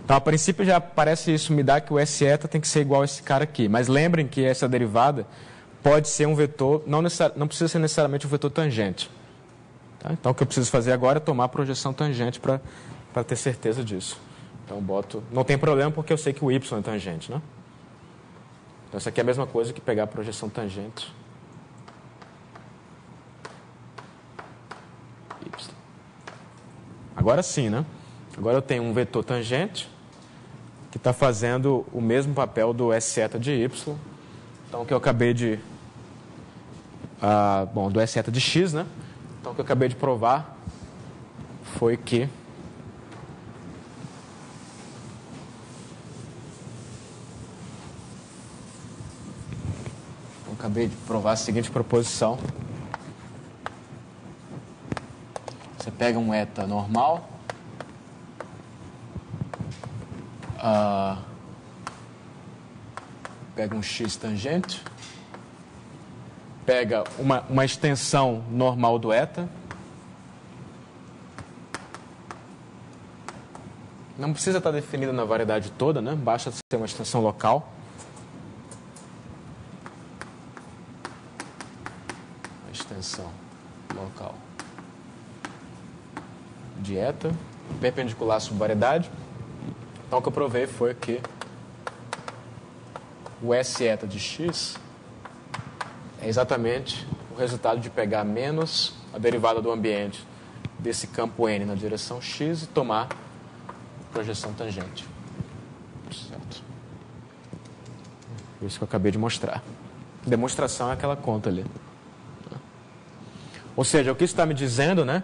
Então, a princípio, já parece isso me dá que o S eta tem que ser igual a esse cara aqui. Mas lembrem que essa derivada pode ser um vetor, não precisa ser necessariamente um vetor tangente. Tá? Então, o que eu preciso fazer agora é tomar a projeção tangente para ter certeza disso. Então, boto... Não tem problema porque eu sei que o y é tangente, né? Então, isso aqui é a mesma coisa que pegar a projeção tangente. Y. Agora sim, né? Agora eu tenho um vetor tangente que está fazendo o mesmo papel do S eta de y. Então, o que eu acabei de... do S eta de x, né? Então, o que eu acabei de provar foi que acabei de provar a seguinte proposição. Você pega um eta normal, pega um x tangente, pega uma extensão normal do eta. Não precisa estar definida na variedade toda, né? Basta ser uma extensão local. Extensão local de eta, perpendicular sobre variedade. Então, o que eu provei foi que o S eta de x é exatamente o resultado de pegar menos a derivada do ambiente desse campo n na direção x e tomar projeção tangente. Certo. Isso que eu acabei de mostrar. Demonstração é aquela conta ali. Ou seja, o que isso está me dizendo, né,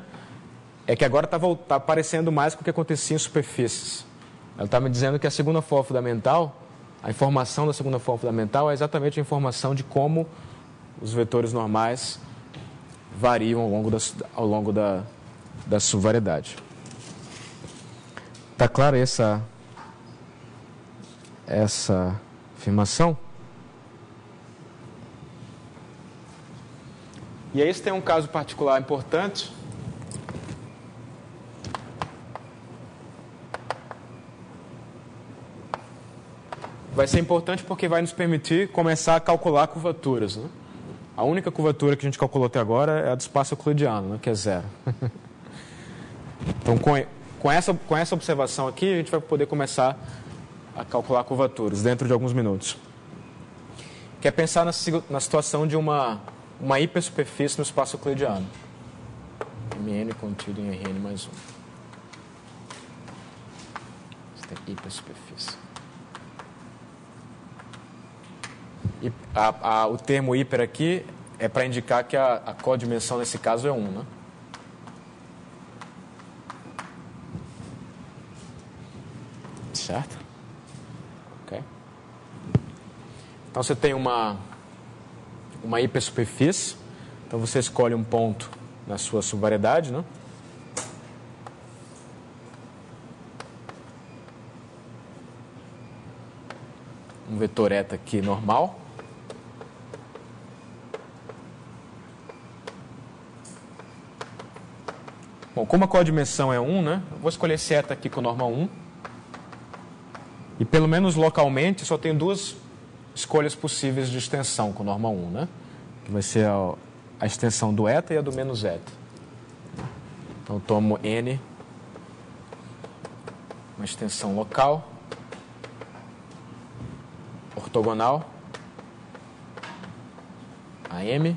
é que agora está parecendo mais com o que acontecia em superfícies. Ela está me dizendo que a segunda forma fundamental, a informação da segunda forma fundamental é exatamente a informação de como os vetores normais variam ao longo da subvariedade. Está clara essa afirmação? E aí, se tem um caso particular importante, vai ser importante porque vai nos permitir começar a calcular curvaturas, né? A única curvatura que a gente calculou até agora é a do espaço euclidiano, né, que é zero. Então, com essa observação aqui, a gente vai poder começar a calcular curvaturas dentro de alguns minutos. Que é pensar na situação de uma hipersuperfície no espaço euclidiano. Mn contido em Rn mais 1. Você tem hipersuperfície. E o termo hiper aqui é para indicar que a codimensão nesse caso é 1, né? Certo? Ok. Então você tem uma hipersuperfície. Então você escolhe um ponto na sua subvariedade, né? Um vetor eta aqui normal. Bom, como a codimensão é 1, né? Eu vou escolher esse eta aqui com norma 1. E pelo menos localmente só tem duas escolhas possíveis de extensão com norma 1, né? Que vai ser a extensão do eta e a do menos eta. Então eu tomo N, uma extensão local, ortogonal, a M,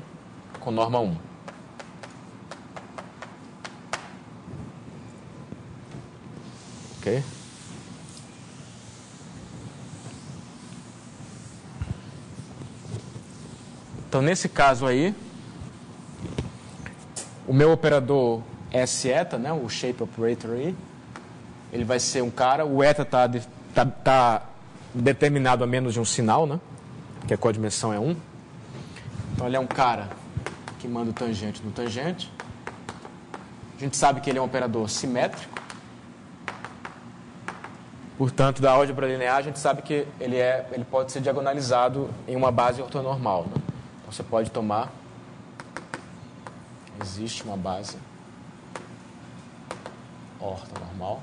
com norma 1. Ok? Então, nesse caso aí, o meu operador S eta, né, o shape operator aí, ele vai ser um cara, o eta tá determinado a menos de um sinal, né, que a codimensão é 1. Então, ele é um cara que manda o tangente no tangente. A gente sabe que ele é um operador simétrico. Portanto, da álgebra linear, a gente sabe que ele pode ser diagonalizado em uma base ortonormal, né? Então, você pode tomar... Existe uma base ortonormal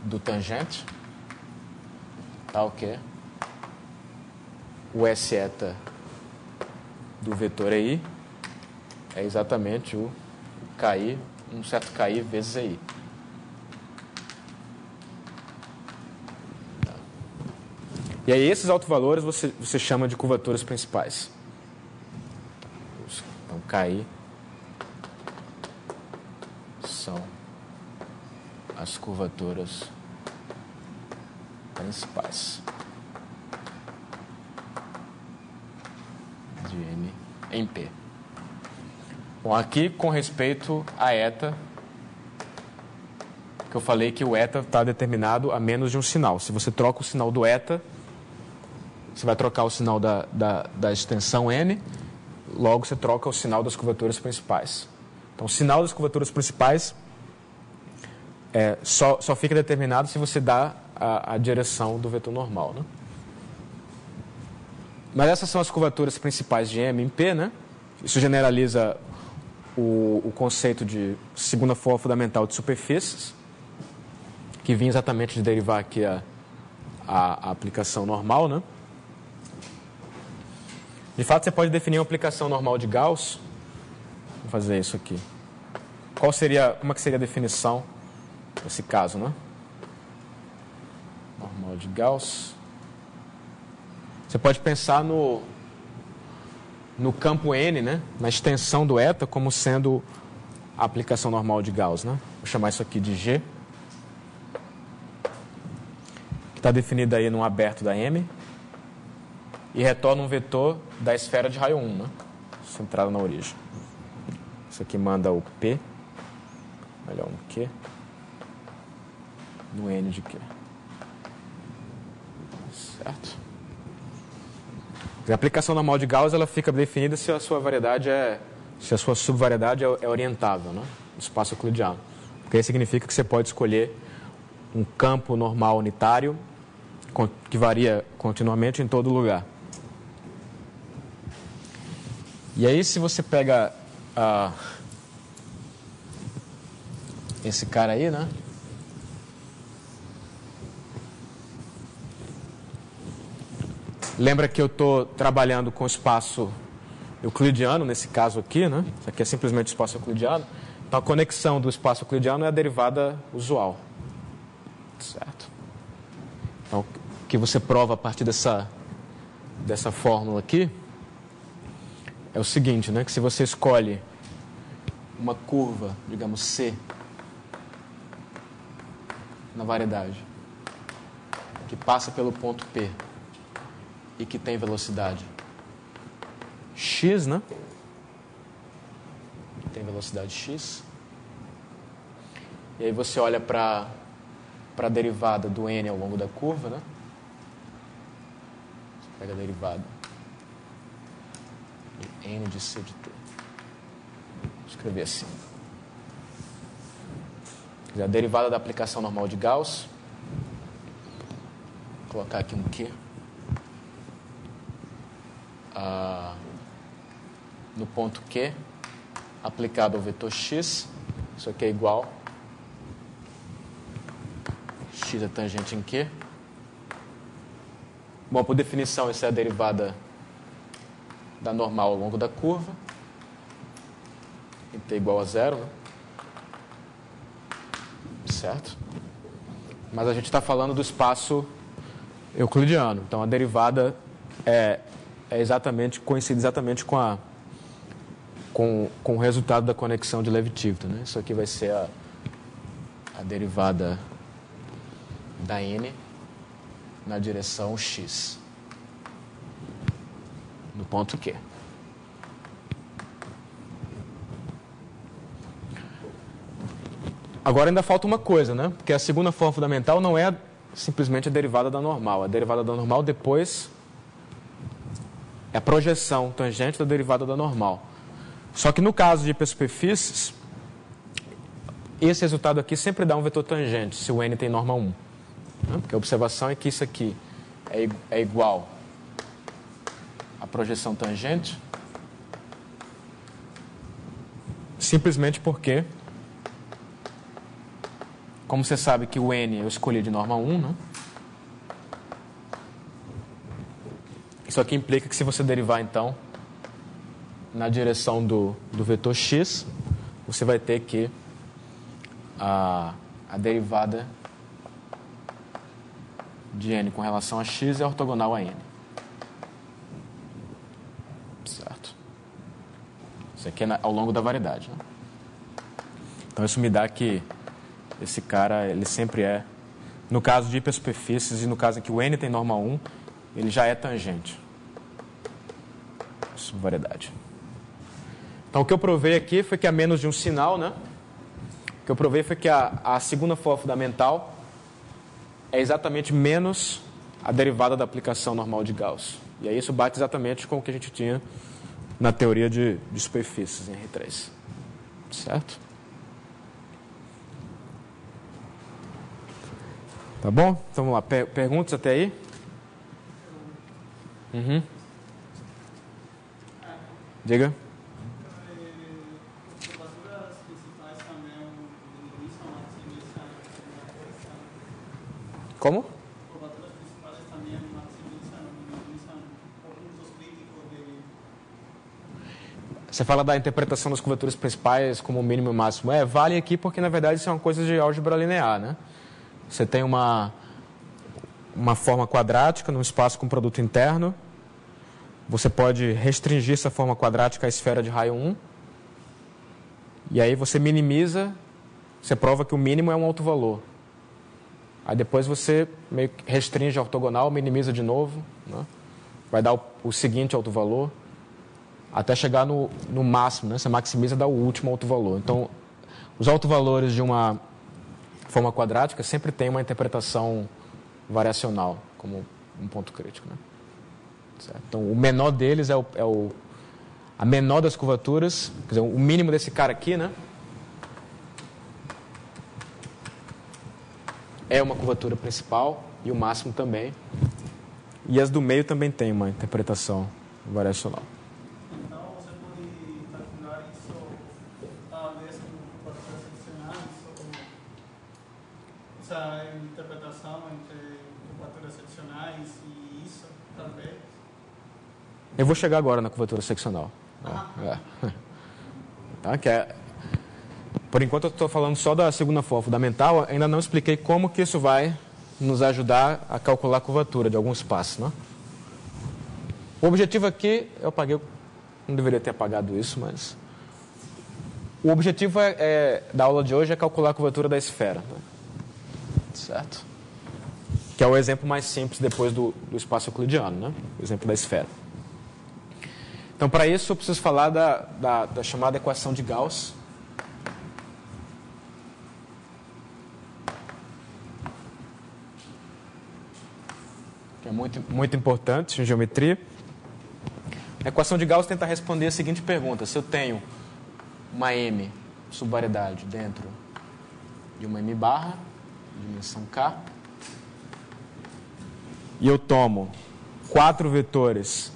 do tangente. Tá ok? O S eta do vetor aí é exatamente o KI, um certo KI vezes EI. Tá. E aí esses autovalores você chama de curvaturas principais. Então KI são as curvaturas principais de M em P. Bom, aqui com respeito a eta, que eu falei que o eta está determinado a menos de um sinal. Se você troca o sinal do eta, você vai trocar o sinal da extensão n, logo você troca o sinal das curvaturas principais. Então, o sinal das curvaturas principais só fica determinado se você dá a direção do vetor normal, né? Mas essas são as curvaturas principais de M em P, né? Isso generaliza o conceito de segunda forma fundamental de superfícies, que vinha exatamente de derivar aqui a aplicação normal, né? De fato, você pode definir uma aplicação normal de Gauss. Vou fazer isso aqui. Como é que seria a definição nesse caso, né? Normal de Gauss. Você pode pensar no campo N, né, na extensão do eta, como sendo a aplicação normal de Gauss, né? Vou chamar isso aqui de G, que está definida aí num aberto da M, e retorna um vetor da esfera de raio 1, né, centrado na origem. Isso aqui manda o P, melhor um Q, no N de Q. Certo? A aplicação normal de Gauss ela fica definida se a sua subvariedade é orientável, né, no espaço euclidiano. Porque isso significa que você pode escolher um campo normal unitário que varia continuamente em todo lugar. E aí, se você pega esse cara aí, né, Lembra que eu estou trabalhando com espaço euclidiano, nesse caso aqui, né? Isso aqui é simplesmente espaço euclidiano. Então, a conexão do espaço euclidiano é a derivada usual. Certo? Então, o que você prova a partir dessa fórmula aqui é o seguinte, né? Que se você escolhe uma curva, digamos C, na variedade, que passa pelo ponto P e que tem velocidade x, né? Tem velocidade x. E aí você olha para a derivada do n ao longo da curva, né? Você pega a derivada de n de c de t. Vou escrever assim. A derivada da aplicação normal de Gauss. Vou colocar aqui um Q. No ponto Q, aplicado ao vetor x, isso aqui é igual x é tangente em Q. Bom, por definição, essa é a derivada da normal ao longo da curva, em t igual a 0, né? Certo? Mas a gente está falando do espaço euclidiano, então a derivada coincide exatamente com o resultado da conexão de Levi-Tivton, né? Isso aqui vai ser a derivada da n na direção x, no ponto Q. Agora ainda falta uma coisa, né? Porque a segunda forma fundamental não é simplesmente a derivada da normal. A derivada da normal depois é a projeção tangente da derivada da normal. Só que no caso de hipersuperfícies, esse resultado aqui sempre dá um vetor tangente, se o n tem norma 1. Né? Porque a observação é que isso aqui é igual à projeção tangente, simplesmente porque, como você sabe que o n eu escolhi de norma 1, né? Isso aqui implica que se você derivar, então, na direção do vetor x, você vai ter que a derivada de n com relação a x é ortogonal a n. Certo? Isso aqui é ao longo da variedade, né? Então, isso me dá que esse cara, ele sempre é, no caso de hipersuperfícies e no caso em que o n tem norma 1, ele já é tangente. Subvariedade. Então, o que eu provei aqui foi que há menos de um sinal, né? O que eu provei foi que a segunda forma fundamental é exatamente menos a derivada da aplicação normal de Gauss. E aí isso bate exatamente com o que a gente tinha na teoria de superfícies em R3. Certo? Tá bom? Então vamos lá. Perguntas até aí? Uhum. Diga. Como? Você fala da interpretação das curvaturas principais como mínimo e máximo. Vale aqui porque, na verdade, isso é uma coisa de álgebra linear, né? Você tem uma forma quadrática num espaço com produto interno. Você pode restringir essa forma quadrática à esfera de raio 1. E aí você minimiza, você prova que o mínimo é um alto valor. Aí depois você meio que restringe a ortogonal, minimiza de novo, né? Vai dar o seguinte alto valor, até chegar no máximo, né? Você maximiza e dá o último alto valor. Então, os autovalores de uma forma quadrática sempre tem uma interpretação variacional como um ponto crítico, né? Certo? Então, o menor deles a menor das curvaturas, quer dizer, o mínimo desse cara aqui, né? É uma curvatura principal e o máximo também. E as do meio também tem uma interpretação variacional. Então, você pode calcular isso, talvez, com curvaturas seccionais, essa interpretação entre curvaturas seccionais e isso, talvez? Eu vou chegar agora na curvatura seccional. Tá? Por enquanto eu estou falando só da segunda forma fundamental, ainda não expliquei como que isso vai nos ajudar a calcular a curvatura de algum espaço. Né? O objetivo aqui, eu apaguei, não deveria ter apagado isso, mas... O objetivo da aula de hoje é calcular a curvatura da esfera. Né? Certo? Que é o exemplo mais simples depois do espaço euclidiano, né? O exemplo da esfera. Então, para isso, eu preciso falar da chamada equação de Gauss. Que é muito importante em geometria. A equação de Gauss tenta responder a seguinte pergunta. Se eu tenho uma M subvariedade dentro de uma M barra, dimensão K, e eu tomo 4 vetores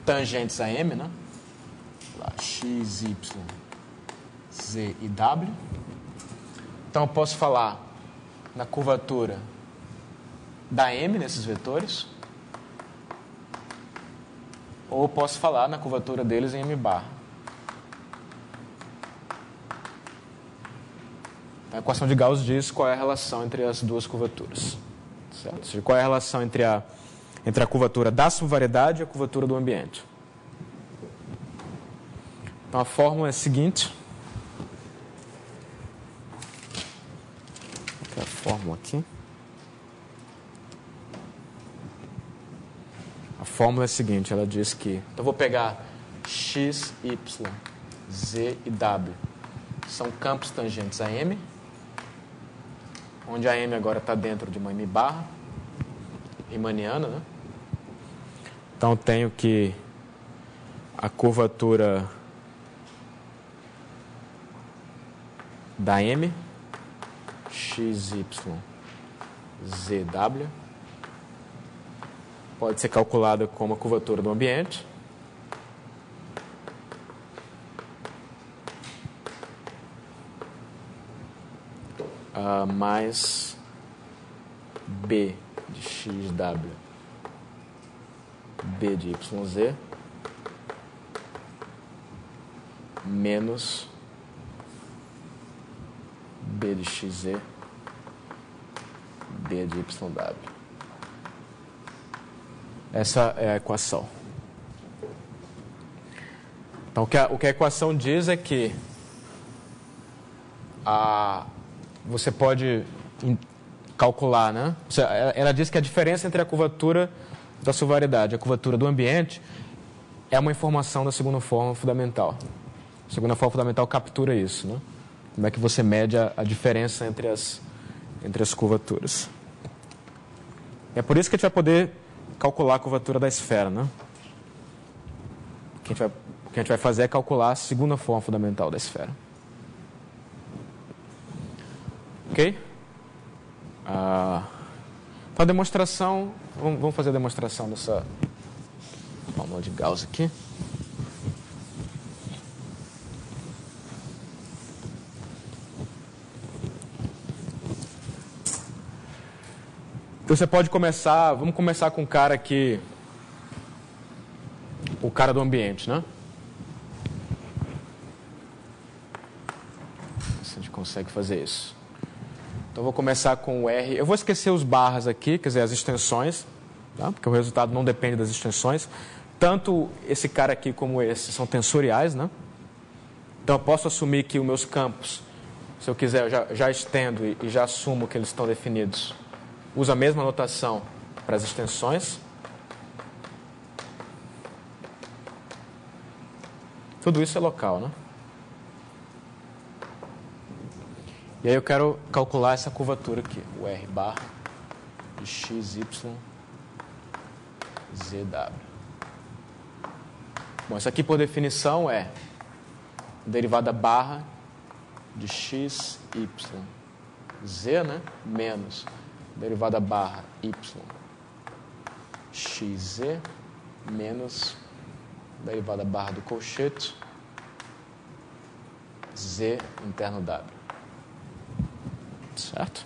tangentes a M, né? X, Y, Z e W. Então eu posso falar na curvatura da M nesses vetores, ou eu posso falar na curvatura deles em M barra. A equação de Gauss diz qual é a relação entre as duas curvaturas. Certo? Ou seja, qual é a relação entre a curvatura da subvariedade e a curvatura do ambiente. Então a fórmula é a seguinte. Vou colocar a fórmula aqui. A fórmula é a seguinte, ela diz que... Então eu vou pegar X, Y, Z e W. São campos tangentes a M, onde a M agora está dentro de uma M barra, riemanniana, né? Então, eu tenho que a curvatura da M, X, Y, Z, W, pode ser calculada como a curvatura do ambiente. Mais B de XW, B de YZ, menos B de XZ, B de YW. Essa é a equação. Então, o que a equação diz é que você pode calcular, né? Ela diz que a diferença entre a curvatura da subvariedade e a curvatura do ambiente é uma informação da segunda forma fundamental. A segunda forma fundamental captura isso, né? Como é que você mede a diferença entre as curvaturas. É por isso que a gente vai poder calcular a curvatura da esfera, né? O que a gente vai fazer é calcular a segunda forma fundamental da esfera. Ok? Então, a demonstração... Vamos fazer a demonstração dessa fórmula de Gauss aqui. Então, você pode começar... Vamos começar com o cara aqui... O cara do ambiente, né? Se a gente consegue fazer isso. Então, eu vou começar com o R. Eu vou esquecer os barras aqui, quer dizer, as extensões, tá? Porque o resultado não depende das extensões. Tanto esse cara aqui como esse são tensoriais, né? Então, eu posso assumir que os meus campos, se eu quiser, eu já estendo e já assumo que eles estão definidos. Uso a mesma notação para as extensões. Tudo isso é local, né? E aí eu quero calcular essa curvatura aqui, o R barra de x, y, z, w. Bom, isso aqui por definição é derivada barra de x, y, z, né? Menos derivada barra y, x, z, menos derivada barra do colchete, z interno w. Certo?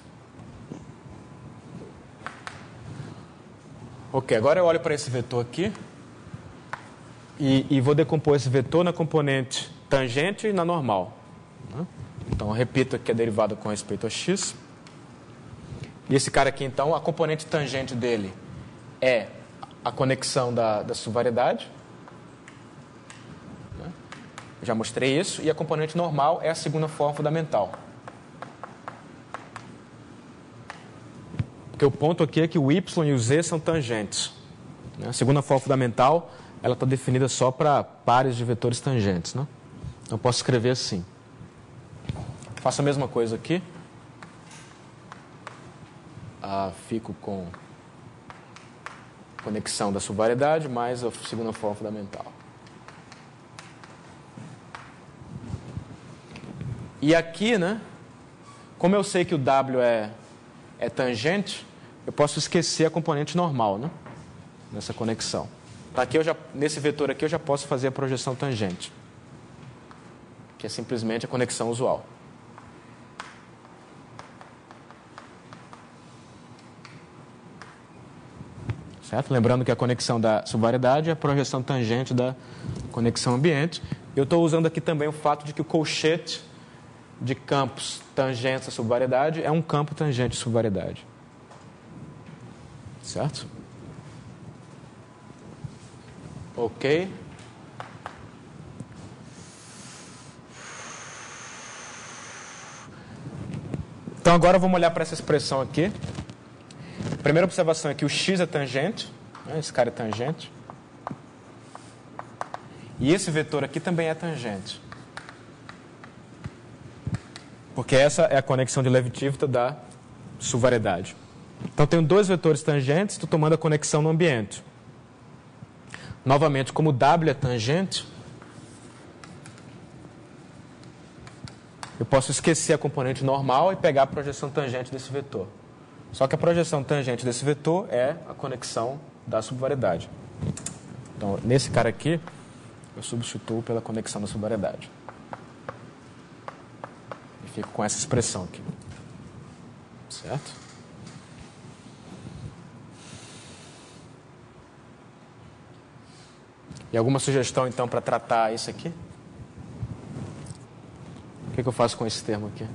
Ok, agora eu olho para esse vetor aqui. e vou decompor esse vetor na componente tangente e na normal. Né? Então, eu repito aqui a derivada com respeito a x. E esse cara aqui, então, a componente tangente dele é a conexão da subvariedade. Né? Eu já mostrei isso. E a componente normal é a segunda forma fundamental. Porque o ponto aqui é que o y e o z são tangentes. Né? A segunda forma fundamental ela está definida só para pares de vetores tangentes. Né? Então, eu posso escrever assim. Faço a mesma coisa aqui. Fico com conexão da subvariedade mais a segunda forma fundamental. E aqui, né, como eu sei que o W é tangente, eu posso esquecer a componente normal, né, nessa conexão. Aqui nesse vetor aqui eu já posso fazer a projeção tangente, que é simplesmente a conexão usual. Certo? Lembrando que a conexão da subvariedade é a projeção tangente da conexão ambiente. Eu estou usando aqui também o fato de que o colchete de campos tangentes à subvariedade é um campo tangente à subvariedade. Certo? Ok. Então agora vamos olhar para essa expressão aqui. A primeira observação é que o x é tangente, né? Esse cara é tangente. E esse vetor aqui também é tangente. Porque essa é a conexão de Levi-Tivita da subvariedade. Então, tenho dois vetores tangentes, estou tomando a conexão no ambiente. Novamente, como o W é tangente, eu posso esquecer a componente normal e pegar a projeção tangente desse vetor. Só que a projeção tangente desse vetor é a conexão da subvariedade. Então, nesse cara aqui, eu substituo pela conexão da subvariedade. E fico com essa expressão aqui. Certo? E alguma sugestão, então, para tratar isso aqui? O que eu faço com esse termo aqui?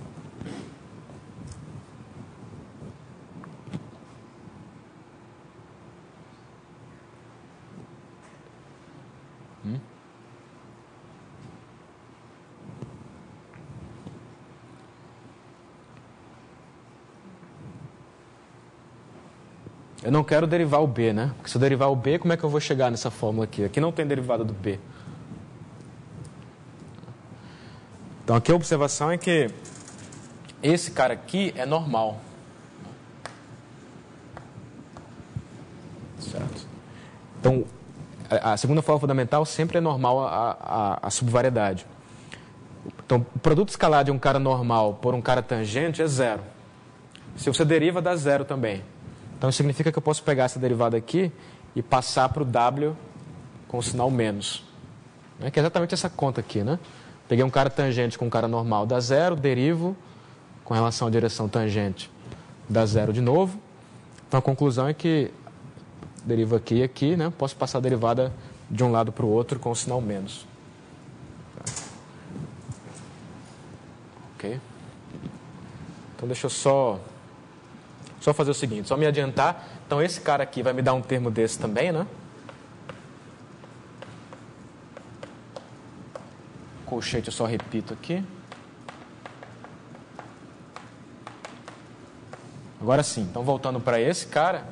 Eu não quero derivar o B, né? Porque se eu derivar o B, como é que eu vou chegar nessa fórmula aqui? Aqui não tem derivada do B. Então, aqui a observação é que esse cara aqui é normal. Certo? Então, a segunda forma fundamental sempre é normal a subvariedade. Então, o produto escalar de um cara normal por um cara tangente é zero. Se você deriva, dá zero também. Então, isso significa que eu posso pegar essa derivada aqui e passar para o W com o sinal menos. Né? Que é exatamente essa conta aqui, né? Peguei um cara tangente com um cara normal, dá zero, derivo com relação à direção tangente, dá zero de novo. Então, a conclusão é que derivo aqui e aqui, né? Posso passar a derivada de um lado para o outro com o sinal menos. Ok? Então, deixa eu só fazer o seguinte, só me adiantar. Então, esse cara aqui vai me dar um termo desse também, né? Colchete eu só repito aqui. Agora sim, então voltando para esse cara,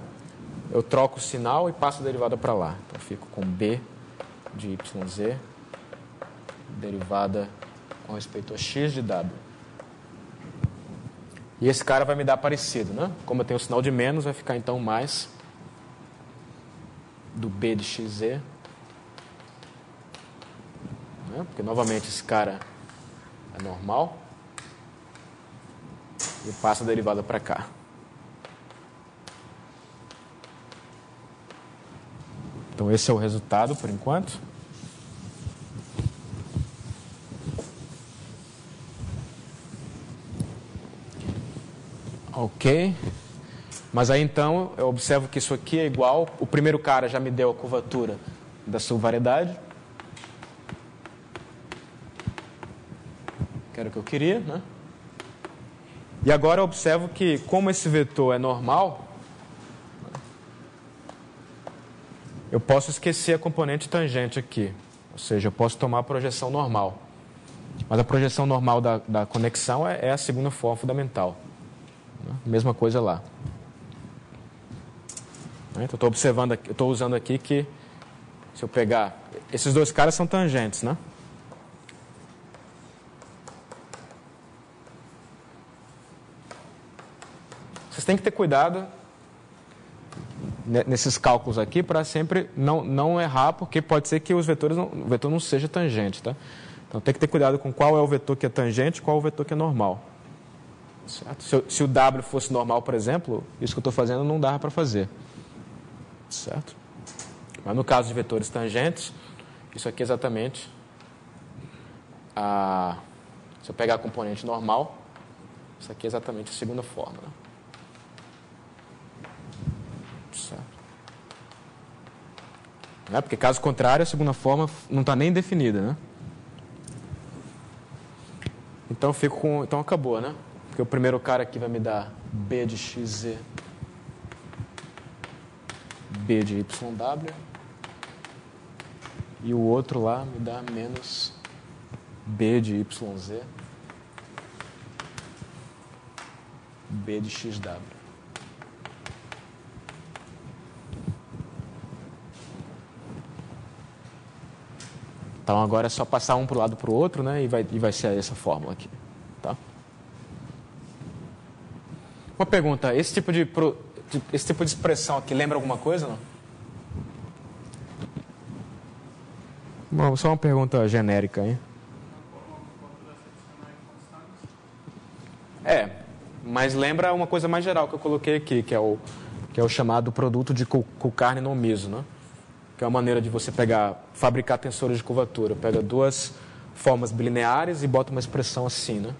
eu troco o sinal e passo a derivada para lá. Então, eu fico com B de YZ, derivada com respeito a x de W. E esse cara vai me dar parecido, né? Como eu tenho o sinal de menos, vai ficar então mais do B de XZ. Né? Porque novamente esse cara é normal. E passa a derivada para cá. Então esse é o resultado por enquanto. Ok, mas aí então eu observo que isso aqui é igual, o primeiro cara já me deu a curvatura da subvariedade, que era o que eu queria, né? E agora eu observo que, como esse vetor é normal, eu posso esquecer a componente tangente aqui. Ou seja, eu posso tomar a projeção normal. Mas a projeção normal da conexão é a segunda forma fundamental. Mesma coisa lá. Então, eu estou observando, eu estou usando aqui que, se eu pegar... Esses dois caras são tangentes, né? Vocês têm que ter cuidado nesses cálculos aqui para sempre não errar, porque pode ser que o vetor não seja tangente, tá? Então tem que ter cuidado com qual é o vetor que é tangente e qual é o vetor que é normal. Certo? Se o W fosse normal, por exemplo, isso que eu estou fazendo não dava para fazer. Certo? Mas no caso de vetores tangentes, isso aqui é exatamente se eu pegar a componente normal, isso aqui é exatamente a segunda forma, né? Certo. Né? Porque caso contrário, a segunda forma não está nem definida, né? Então então acabou, né? Porque o primeiro cara aqui vai me dar B de xz, B de YW, e o outro lá me dá menos B de YZ, B de XW. Então agora é só passar um para o lado para o outro, né? E vai ser essa fórmula aqui. Tá? Uma pergunta, esse tipo de expressão aqui lembra alguma coisa, não? Bom, só uma pergunta genérica, hein? Mas lembra uma coisa mais geral que eu coloquei aqui, que é o chamado produto de Kulkarnin-Nomiso, né? Que é uma maneira de você fabricar tensores de curvatura. Pega duas formas bilineares e bota uma expressão assim, né?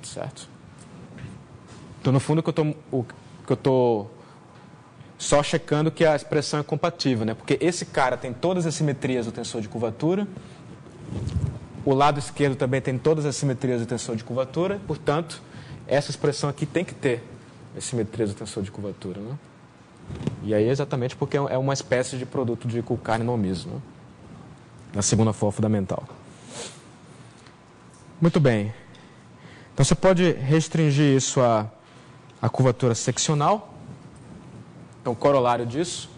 Certo? Então, no fundo, o que eu estou só checando que a expressão é compatível, né? Porque esse cara tem todas as simetrias do tensor de curvatura, o lado esquerdo também tem todas as simetrias do tensor de curvatura, portanto, essa expressão aqui tem que ter as simetrias do tensor de curvatura, né? E aí exatamente porque é uma espécie de produto de Kulkarnin-Nomiso, né? Na segunda forma fundamental. Muito bem. Então você pode restringir isso à curvatura seccional. Então, corolário disso.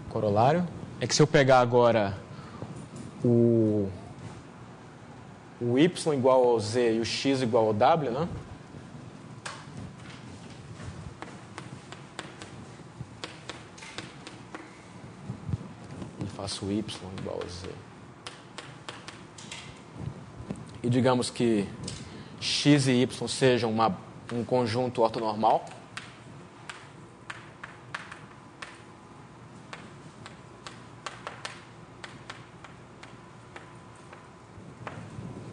Corolário é que se eu pegar agora o y igual ao z e o x igual ao w, né? E faço y igual a z. E digamos que x e y sejam um conjunto ortonormal.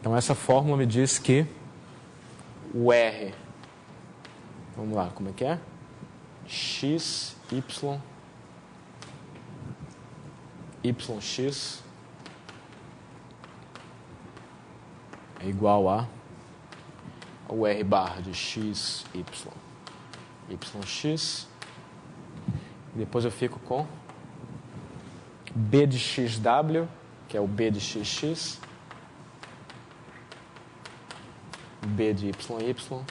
Então, essa fórmula me diz que o R, vamos lá, como é que é? X, Y, YX é igual a o R barra de X, Y, YX. E depois eu fico com B de XW, que é o B de XX, B de YY,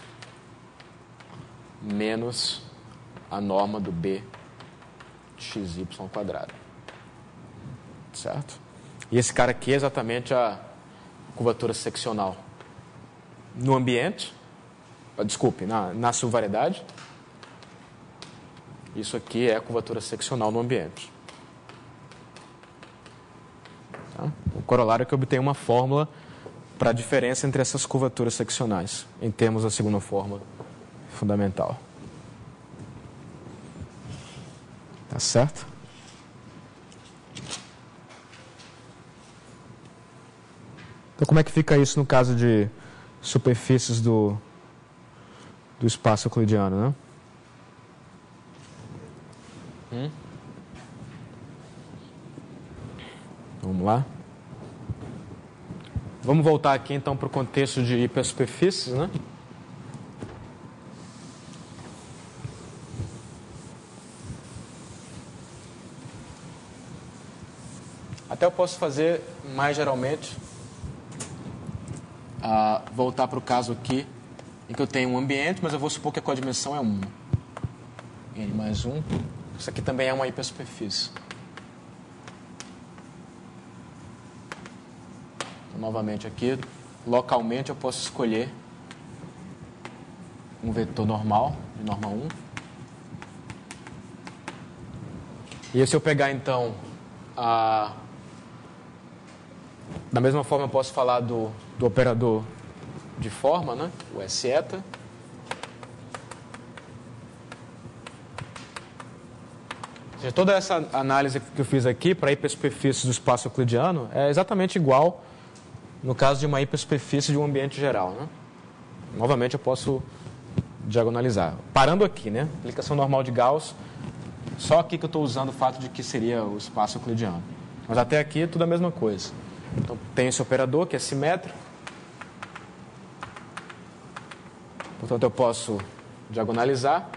menos a norma do B de XY quadrado. Certo? E esse cara aqui é exatamente a curvatura seccional no ambiente, desculpe, na subvariedade. Isso aqui é a curvatura seccional no ambiente. Tá? O corolário é que eu obtenho uma fórmula para a diferença entre essas curvaturas seccionais, em termos da segunda forma fundamental. Tá certo? Então, como é que fica isso no caso de superfícies do espaço euclidiano, né? Vamos lá. Vamos voltar aqui então para o contexto de hipersuperfícies, né? Até eu posso fazer mais geralmente, voltar para o caso aqui, em que eu tenho um ambiente, mas eu vou supor que a codimensão é 1. N mais 1. Isso aqui também é uma hipersuperfície. Então, novamente aqui, localmente eu posso escolher um vetor normal, de norma 1. E se eu pegar então da mesma forma eu posso falar do operador de forma, né? O S-eta. Ou seja, toda essa análise que eu fiz aqui para hipersuperfícies do espaço euclidiano é exatamente igual no caso de uma hipersuperfície de um ambiente geral, né? Novamente eu posso diagonalizar. Parando aqui, né? Aplicação normal de Gauss, só aqui que eu estou usando o fato de que seria o espaço euclidiano. Mas até aqui é tudo a mesma coisa. Então tem esse operador que é simétrico. Portanto eu posso diagonalizar.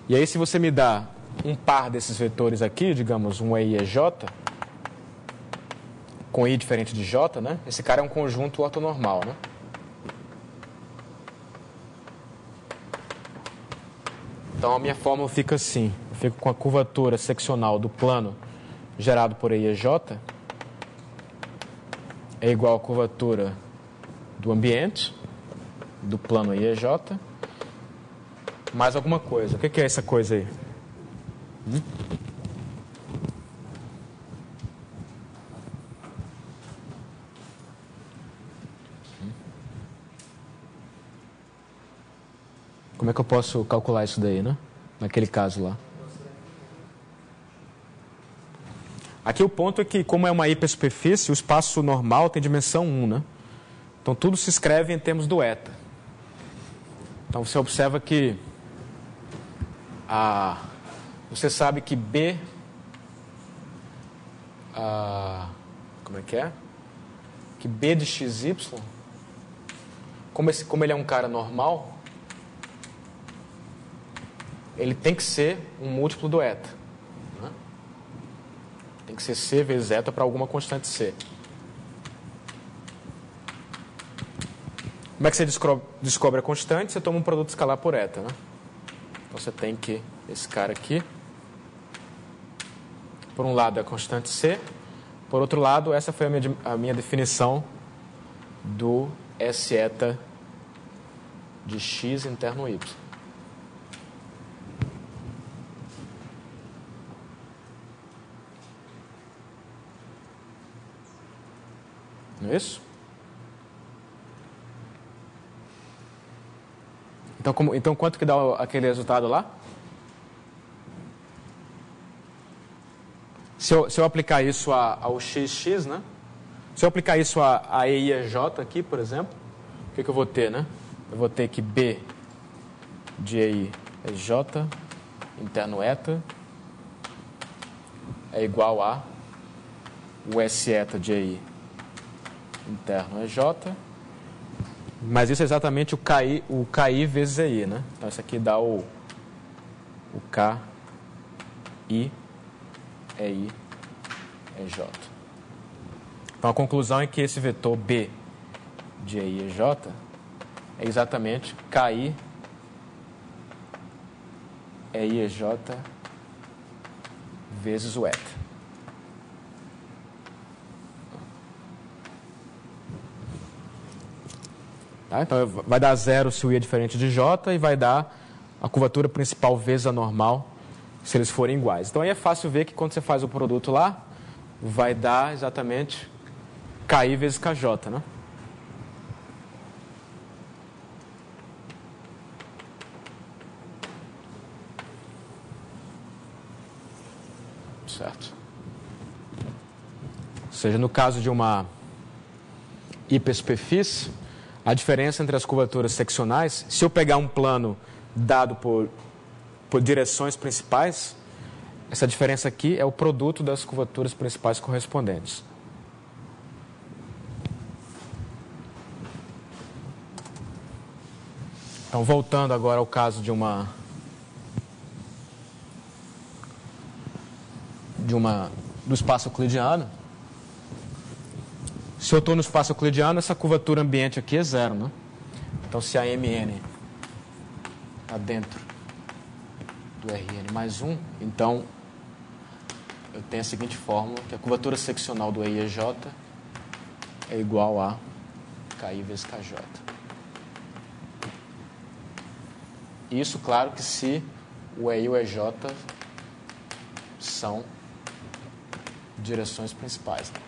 E aí se você me dá um par desses vetores aqui, digamos um EI e J, com I diferente de J, né? Esse cara é um conjunto ortonormal, né? Então a minha fórmula fica assim. Eu fico com a curvatura seccional do plano gerado por EI e J é igual à curvatura do ambiente, do plano EI e J, mais alguma coisa. O que é essa coisa aí? Como é que eu posso calcular isso daí, né? Naquele caso lá. Aqui o ponto é que, como é uma hipersuperfície, o espaço normal tem dimensão 1, né? Então tudo se escreve em termos do eta. Então você observa que você sabe que B, como é que é? Que B de XY, como ele é um cara normal, ele tem que ser um múltiplo do eta. Né? Tem que ser C vezes eta para alguma constante C. Como é que você descobre a constante? Você toma um produto escalar por eta. Né? Então você tem que esse cara aqui, por um lado é a constante C, por outro lado essa foi a minha definição do S eta de x interno y. Não é isso? Então quanto que dá aquele resultado lá? Se eu aplicar isso ao xx, né? Se eu aplicar isso a EI e a J aqui, por exemplo, o que eu vou ter, né? Eu vou ter que B de EI é J interno eta é igual a o S eta de EI interno é J, mas isso é exatamente o KI vezes EI, né? Então isso aqui dá o KI EI é J. Então a conclusão é que esse vetor B de EI e J é exatamente KI EI e J vezes o eta. Tá? Então vai dar zero se o I é diferente de J e vai dar a curvatura principal vezes a normal se eles forem iguais. Então aí é fácil ver que quando você faz o produto lá, vai dar exatamente KI vezes KJ, né? Certo? Ou seja, no caso de uma hipersuperfície, a diferença entre as curvaturas seccionais, se eu pegar um plano dado por por direções principais, essa diferença aqui é o produto das curvaturas principais correspondentes. Então, voltando agora ao caso do espaço euclidiano. Se eu estou no espaço euclidiano, essa curvatura ambiente aqui é zero, né? Então, se a MN está dentro do RN mais 1, então eu tenho a seguinte fórmula, que a curvatura seccional do EIEJ é igual a KI vezes KJ. Isso, claro, que se o EI e o EJ são direções principais, né?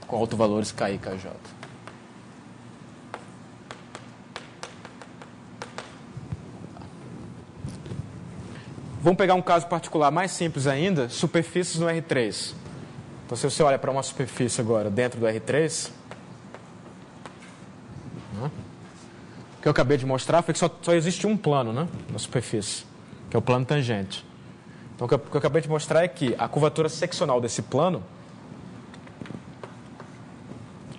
Com autovalores KI e KJ. Vamos pegar um caso particular mais simples ainda, superfícies no R3. Então, se você olha para uma superfície agora dentro do R3, o que eu acabei de mostrar foi que só existe um plano, né, na superfície, que é o plano tangente. Então, o que eu acabei de mostrar é que a curvatura seccional desse plano,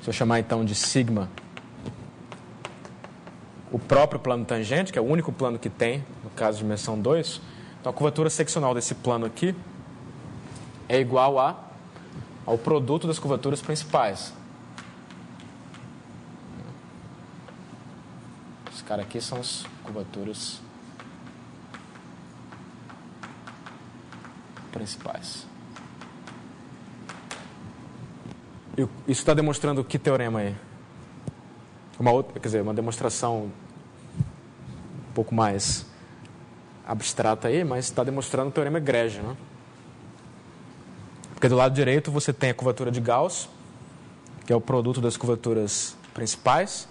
se eu chamar então de sigma, o próprio plano tangente, que é o único plano que tem, no caso de dimensão 2, então a curvatura seccional desse plano aqui é igual ao produto das curvaturas principais. Esse cara aqui são as curvaturas principais. Isso está demonstrando que teorema aí? Uma demonstração um pouco mais abstrata aí, mas está demonstrando o teorema egrégio, né? Porque do lado direito você tem a curvatura de Gauss, que é o produto das curvaturas principais,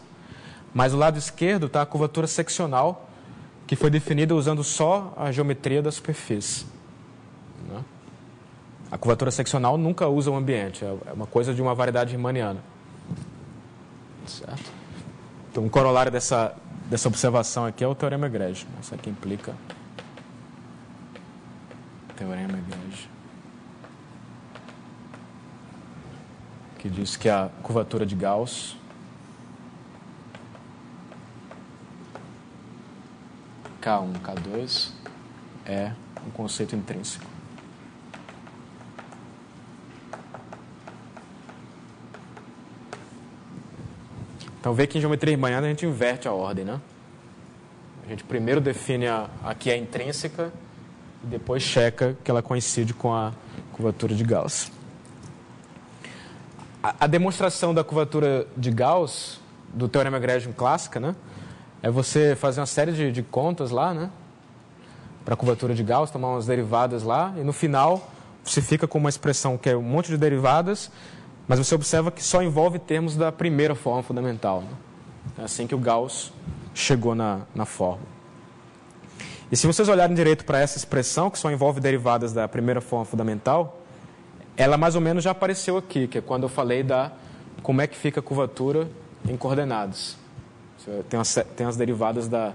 mas do lado esquerdo está a curvatura seccional, que foi definida usando só a geometria da superfície, né? A curvatura seccional nunca usa o ambiente, é uma coisa de uma variedade riemanniana. Certo? Então, um corolário dessa observação aqui é o teorema egrégio. Isso aqui implica teorema egrégio, que diz que a curvatura de Gauss K1, K2 é um conceito intrínseco. Então, vê que em geometria riemanniana a gente inverte a ordem, né? A gente primeiro define a que é intrínseca e depois checa que ela coincide com a curvatura de Gauss. A demonstração da curvatura de Gauss, do teorema egrégio clássica, né? É você fazer uma série de contas lá, né? Para a curvatura de Gauss, tomar umas derivadas lá, e no final você fica com uma expressão que é um monte de derivadas, mas você observa que só envolve termos da primeira forma fundamental, né? É assim que o Gauss chegou na fórmula. E se vocês olharem direito para essa expressão, que só envolve derivadas da primeira forma fundamental, ela mais ou menos já apareceu aqui, que é quando eu falei como é que fica a curvatura em coordenadas. Tem as derivadas da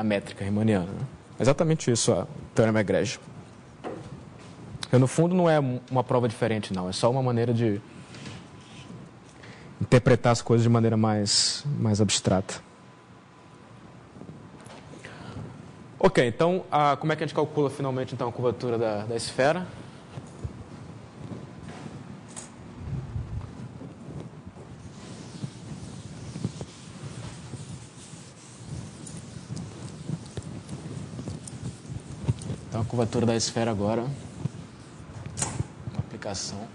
métrica riemanniana, né? Exatamente isso, o teorema egrégio. No fundo, não é uma prova diferente, não. É só uma maneira de interpretar as coisas de maneira mais abstrata. Ok, então, como é que a gente calcula finalmente então, a curvatura da esfera? Então, a curvatura da esfera agora, aplicação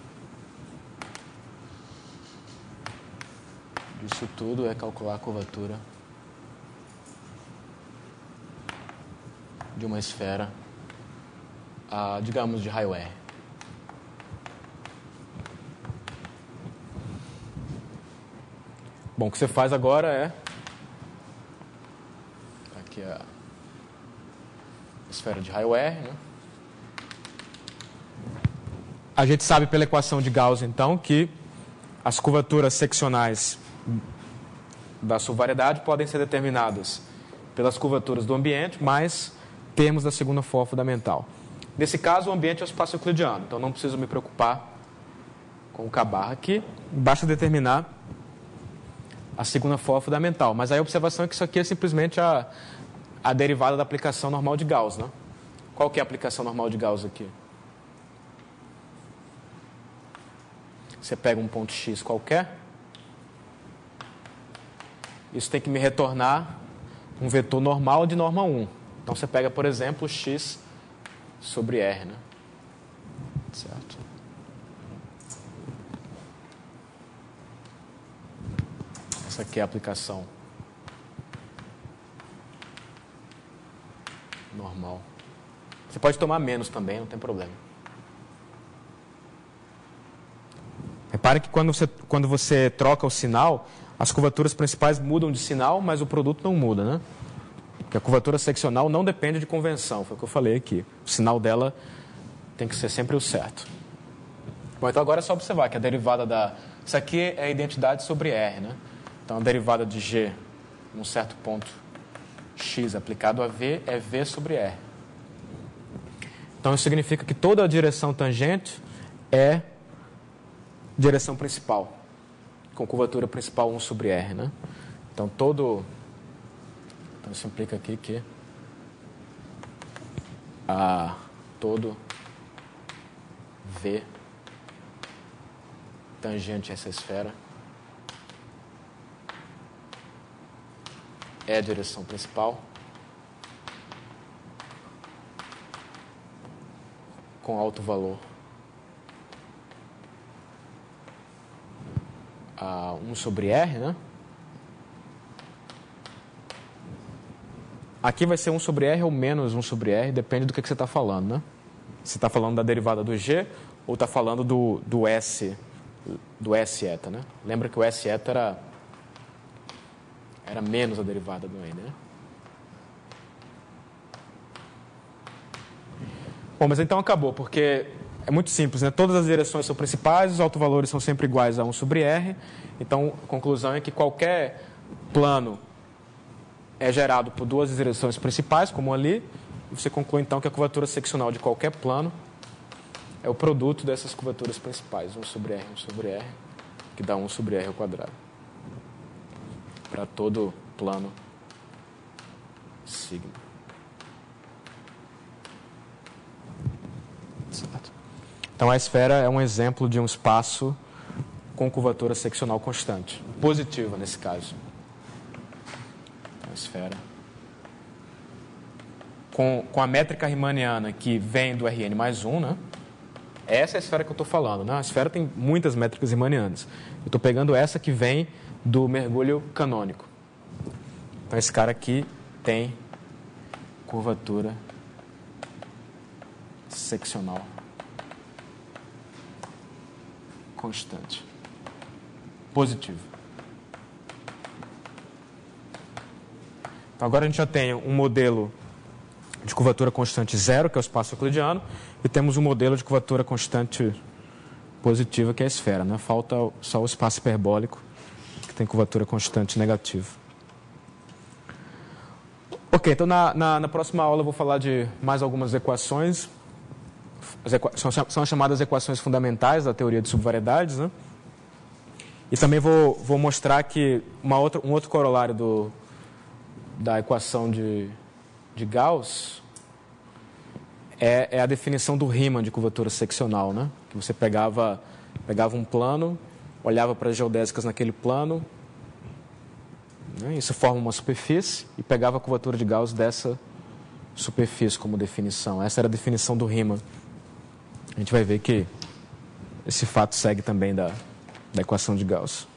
disso tudo é calcular a curvatura de uma esfera, digamos, de raio R. Bom, o que você faz agora é aqui a esfera de raio R, né? A gente sabe pela equação de Gauss, então, que as curvaturas seccionais da subvariedade podem ser determinadas pelas curvaturas do ambiente, mais termos da segunda forma fundamental. Nesse caso, o ambiente é o espaço euclidiano, então não preciso me preocupar com o K-barra aqui, basta determinar a segunda forma fundamental. Mas aí a observação é que isso aqui é simplesmente a derivada da aplicação normal de Gauss, né? Qual que é a aplicação normal de Gauss aqui? Você pega um ponto X qualquer, isso tem que me retornar um vetor normal de norma 1. Então você pega, por exemplo, X sobre R, né? Certo? Essa aqui é a aplicação normal. Você pode tomar menos também, não tem problema. Repare que quando você troca o sinal, as curvaturas principais mudam de sinal, mas o produto não muda, né? Porque a curvatura seccional não depende de convenção, foi o que eu falei aqui. O sinal dela tem que ser sempre o certo. Bom, então agora é só observar que a derivada da... Isso aqui é a identidade sobre R, né? Então a derivada de G, num certo ponto X aplicado a V, é V sobre R. Então isso significa que toda a direção tangente é direção principal, com curvatura principal 1 sobre R, né? Então isso implica aqui que todo V tangente a essa esfera é a direção principal com alto valor 1 sobre R, né? Aqui vai ser 1 sobre R ou menos 1 sobre R, depende do que você está falando, né? Se está falando da derivada do G ou está falando do S eta, né? Lembra que o S eta era menos a derivada do N, né? Bom, mas então acabou, porque é muito simples, né? Todas as direções são principais, os autovalores são sempre iguais a 1 sobre R. Então, a conclusão é que qualquer plano é gerado por duas direções principais, como ali. E você conclui, então, que a curvatura seccional de qualquer plano é o produto dessas curvaturas principais, 1 sobre R, que dá 1 sobre R ao quadrado. Para todo plano sigma. Certo. Então, a esfera é um exemplo de um espaço com curvatura seccional constante. Positiva, nesse caso. Então, a esfera. Com a métrica riemanniana que vem do Rn mais 1, né? Essa é a esfera que eu estou falando, né? A esfera tem muitas métricas riemannianas. Eu estou pegando essa que vem do mergulho canônico. Então, esse cara aqui tem curvatura seccional constante. Positivo. Então, agora a gente já tem um modelo de curvatura constante zero, que é o espaço euclidiano, e temos um modelo de curvatura constante positiva, que é a esfera, né? Falta só o espaço hiperbólico, que tem curvatura constante negativa. Ok, então na próxima aula eu vou falar de mais algumas equações. São as chamadas equações fundamentais da teoria de subvariedades, né? E também vou mostrar que um outro corolário da equação de Gauss é a definição do Riemann de curvatura seccional, né? Que você pegava um plano, olhava para as geodésicas naquele plano, né? Isso forma uma superfície, e pegava a curvatura de Gauss dessa superfície como definição. Essa era a definição do Riemann. A gente vai ver que esse fato segue também da equação de Gauss.